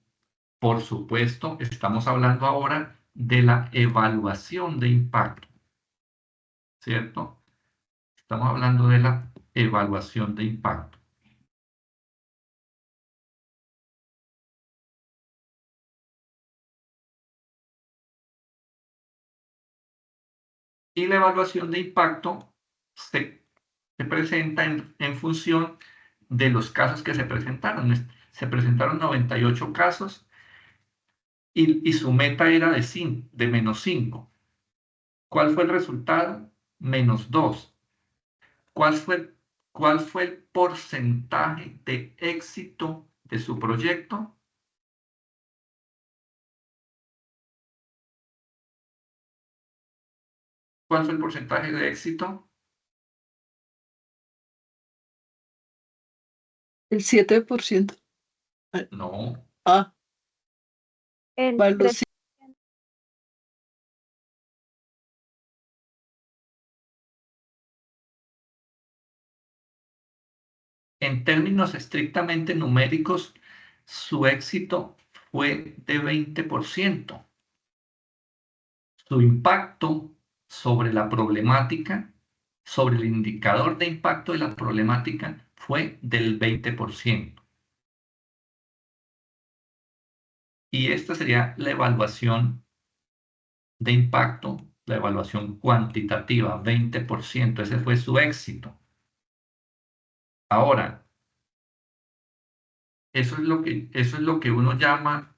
por supuesto, estamos hablando ahora de la evaluación de impacto, ¿cierto? Estamos hablando de la evaluación de impacto. Y la evaluación de impacto se presenta en función de los casos que se presentaron. Se presentaron 98 casos y su meta era de menos 5. ¿Cuál fue el resultado? Menos 2. ¿Cuál fue el porcentaje de éxito de su proyecto? ¿Cuál fue el porcentaje de éxito? El 7%. No. Ah, El más los 3. En términos estrictamente numéricos, su éxito fue de 20%. Su impacto sobre la problemática, sobre el indicador de impacto de la problemática, fue del 20%. Y esta sería la evaluación de impacto, la evaluación cuantitativa, 20%. Ese fue su éxito. Ahora, eso es lo que uno llama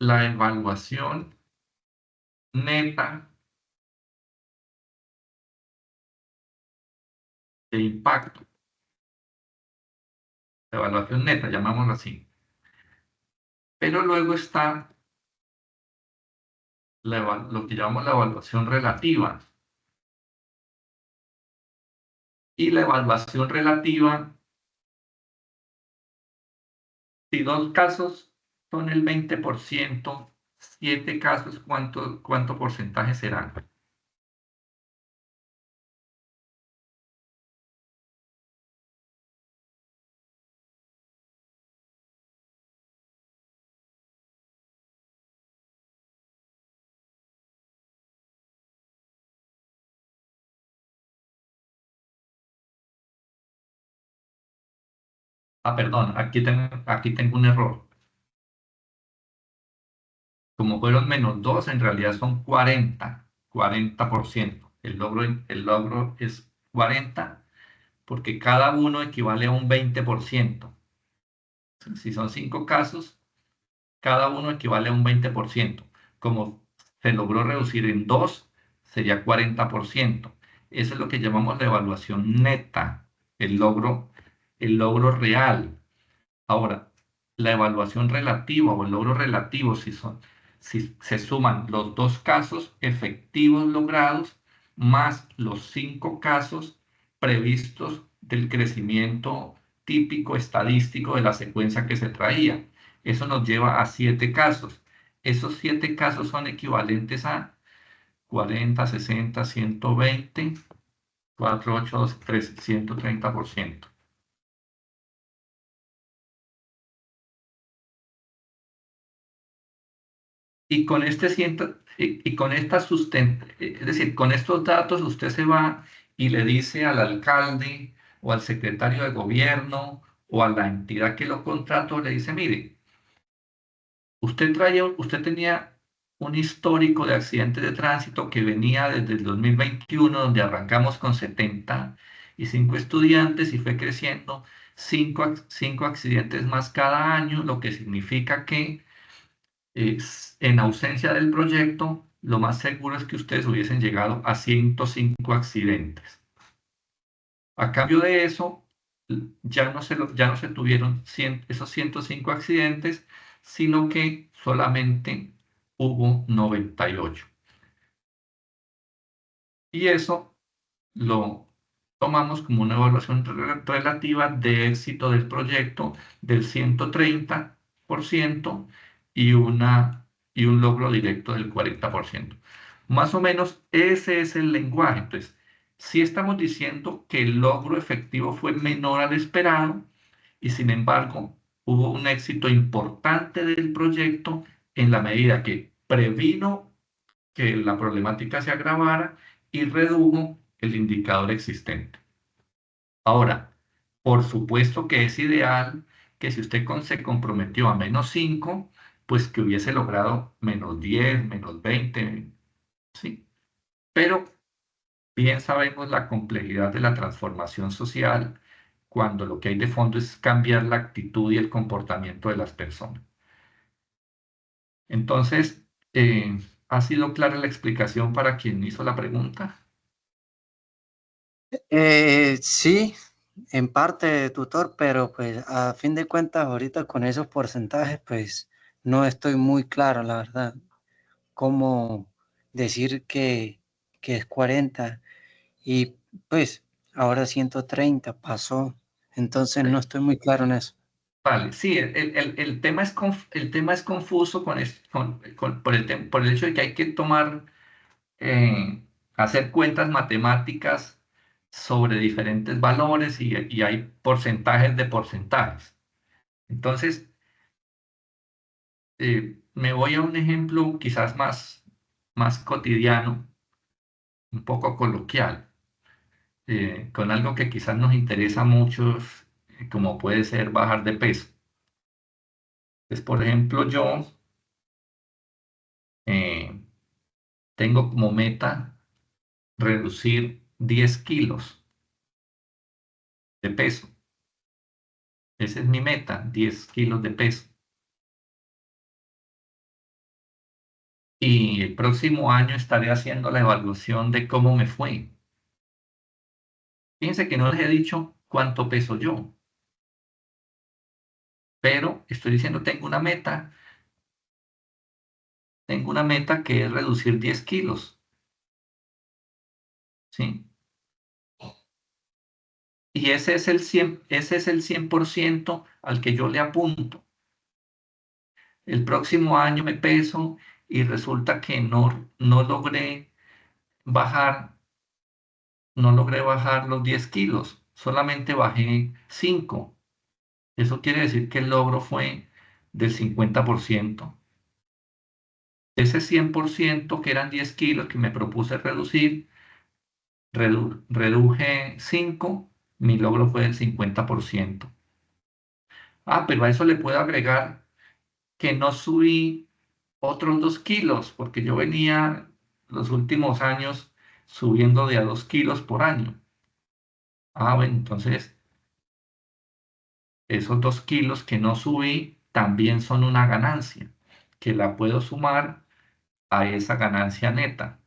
la evaluación neta de impacto. La evaluación neta, llamámoslo así. Pero luego está lo que llamamos la evaluación relativa. Y la evaluación relativa, si 2 casos son el 20%, 7 casos, ¿cuánto porcentaje será? Perdón, aquí tengo un error. Como fueron -2, en realidad son 40%. El logro es 40, porque cada uno equivale a un 20%. Si son 5 casos, cada uno equivale a un 20%. Como se logró reducir en 2, sería 40%. Eso es lo que llamamos la evaluación neta, el logro real. Ahora, la evaluación relativa o el logro relativo, si se suman los 2 casos efectivos logrados más los 5 casos previstos del crecimiento típico estadístico de la secuencia que se traía. Eso nos lleva a 7 casos. Esos 7 casos son equivalentes a 40, 60, 120, 4, 8, 2, 3, 130%. Y con es decir, con estos datos usted se va y le dice al alcalde o al secretario de gobierno o a la entidad que lo contrató, le dice, mire, usted tenía un histórico de accidentes de tránsito que venía desde el 2021, donde arrancamos con 75 estudiantes y fue creciendo 5 accidentes más cada año, lo que significa que en ausencia del proyecto, lo más seguro es que ustedes hubiesen llegado a 105 accidentes. A cambio de eso, ya no se tuvieron esos 105 accidentes, sino que solamente hubo 98. Y eso lo tomamos como una evaluación relativa de éxito del proyecto del 130% y un logro directo del 40%. Más o menos ese es el lenguaje. Entonces, sí estamos diciendo que el logro efectivo fue menor al esperado y sin embargo hubo un éxito importante del proyecto en la medida que previno que la problemática se agravara y redujo el indicador existente. Ahora, por supuesto que es ideal que si usted se comprometió a -5, pues que hubiese logrado -10, -20, ¿sí? Pero bien sabemos la complejidad de la transformación social cuando lo que hay de fondo es cambiar la actitud y el comportamiento de las personas. Entonces, ¿ha sido clara la explicación para quien hizo la pregunta? Sí, en parte, tutor, pero pues a fin de cuentas ahorita con esos porcentajes pues no estoy muy claro, la verdad, cómo decir que es 40 y pues ahora 130 pasó, entonces no estoy muy claro en eso. Vale, sí, el tema es confuso por el hecho de que hay que hacer cuentas matemáticas sobre diferentes valores y hay porcentajes de porcentajes. Entonces, me voy a un ejemplo quizás más cotidiano, un poco coloquial, con algo que quizás nos interesa a muchos, como puede ser bajar de peso. Pues, por ejemplo, yo eh, tengo como meta reducir 10 kilos de peso. Esa es mi meta, 10 kilos de peso. Y el próximo año estaré haciendo la evaluación de cómo me fue. Fíjense que no les he dicho cuánto peso yo. pero estoy diciendo tengo una meta que es reducir 10 kilos, ¿sí? Y ese es el 100% al que yo le apunto. El próximo año me peso y resulta que no logré bajar los 10 kilos, solamente bajé 5. Eso quiere decir que el logro fue del 50%. Ese 100% que eran 10 kilos que me propuse reducir, reduje 5, mi logro fue del 50%. Pero a eso le puedo agregar que no subí otros 2 kilos, porque yo venía los últimos años subiendo de a 2 kilos por año. Bueno, entonces esos 2 kilos que no subí también son una ganancia, que la puedo sumar a esa ganancia neta.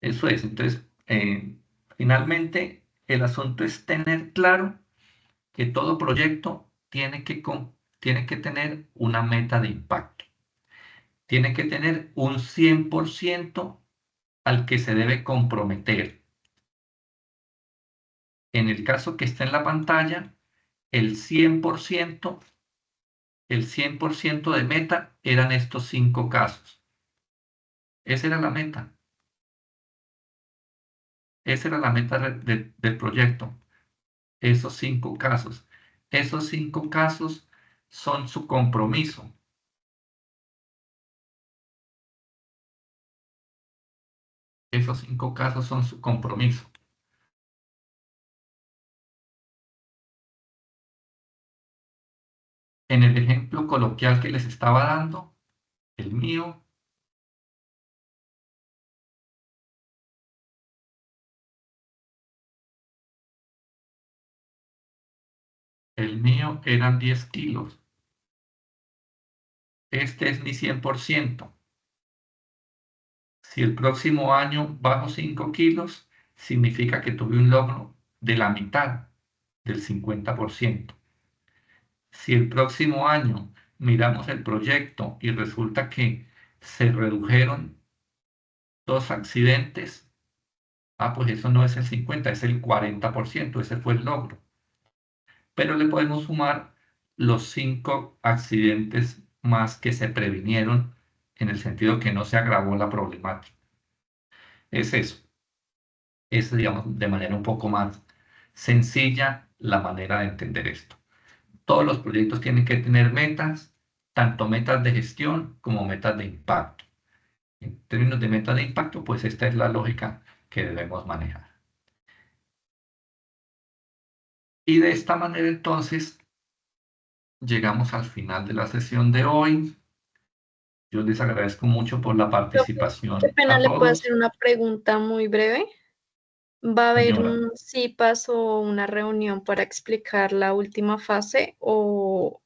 Eso es, entonces, finalmente, el asunto es tener claro que todo proyecto tiene que tener una meta de impacto. Tiene que tener un 100% al que se debe comprometer. En el caso que está en la pantalla, el 100% de meta eran estos 5 casos. Esa era la meta. Esa era la meta del proyecto. Esos 5 casos. Esos 5 casos son su compromiso. Esos 5 casos son su compromiso. En el ejemplo coloquial que les estaba dando, el mío eran 10 kilos. Este es mi 100%. Si el próximo año bajo 5 kilos, significa que tuve un logro de la mitad del 50%. Si el próximo año miramos el proyecto y resulta que se redujeron 2 accidentes, pues eso no es el 50, es el 40%, ese fue el logro. Pero le podemos sumar los 5 accidentes más que se previnieron en el sentido que no se agravó la problemática. Es eso. Es, digamos, de manera un poco más sencilla la manera de entender esto. Todos los proyectos tienen que tener metas, tanto metas de gestión como metas de impacto. En términos de metas de impacto, pues esta es la lógica que debemos manejar. Y de esta manera, entonces, llegamos al final de la sesión de hoy. Yo les agradezco mucho por la participación Qué pena, a ¿le puedo todos. hacer una pregunta muy breve? ¿Va a haber Señora, un CIPAS o una reunión para explicar la última fase o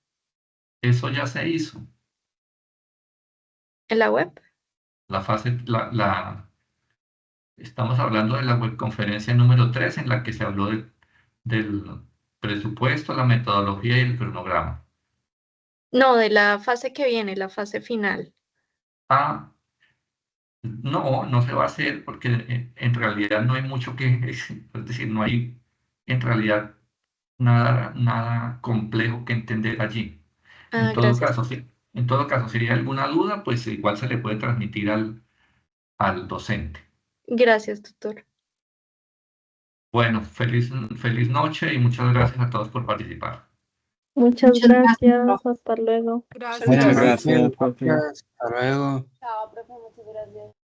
eso ya se hizo. en la web? La fase, estamos hablando de la webconferencia número 3 en la que se habló del presupuesto, la metodología y el cronograma. No, de la fase que viene, la fase final. No se va a hacer porque en realidad no hay mucho es decir, no hay en realidad nada complejo que entender allí. En todo Gracias. caso, si hay alguna duda, pues igual se le puede transmitir al docente. Gracias, tutor. Bueno, feliz noche y muchas gracias a todos por participar. Muchas gracias. Hasta luego. Gracias. Muchas gracias, profe. Hasta luego. Chao, profe, muchas gracias.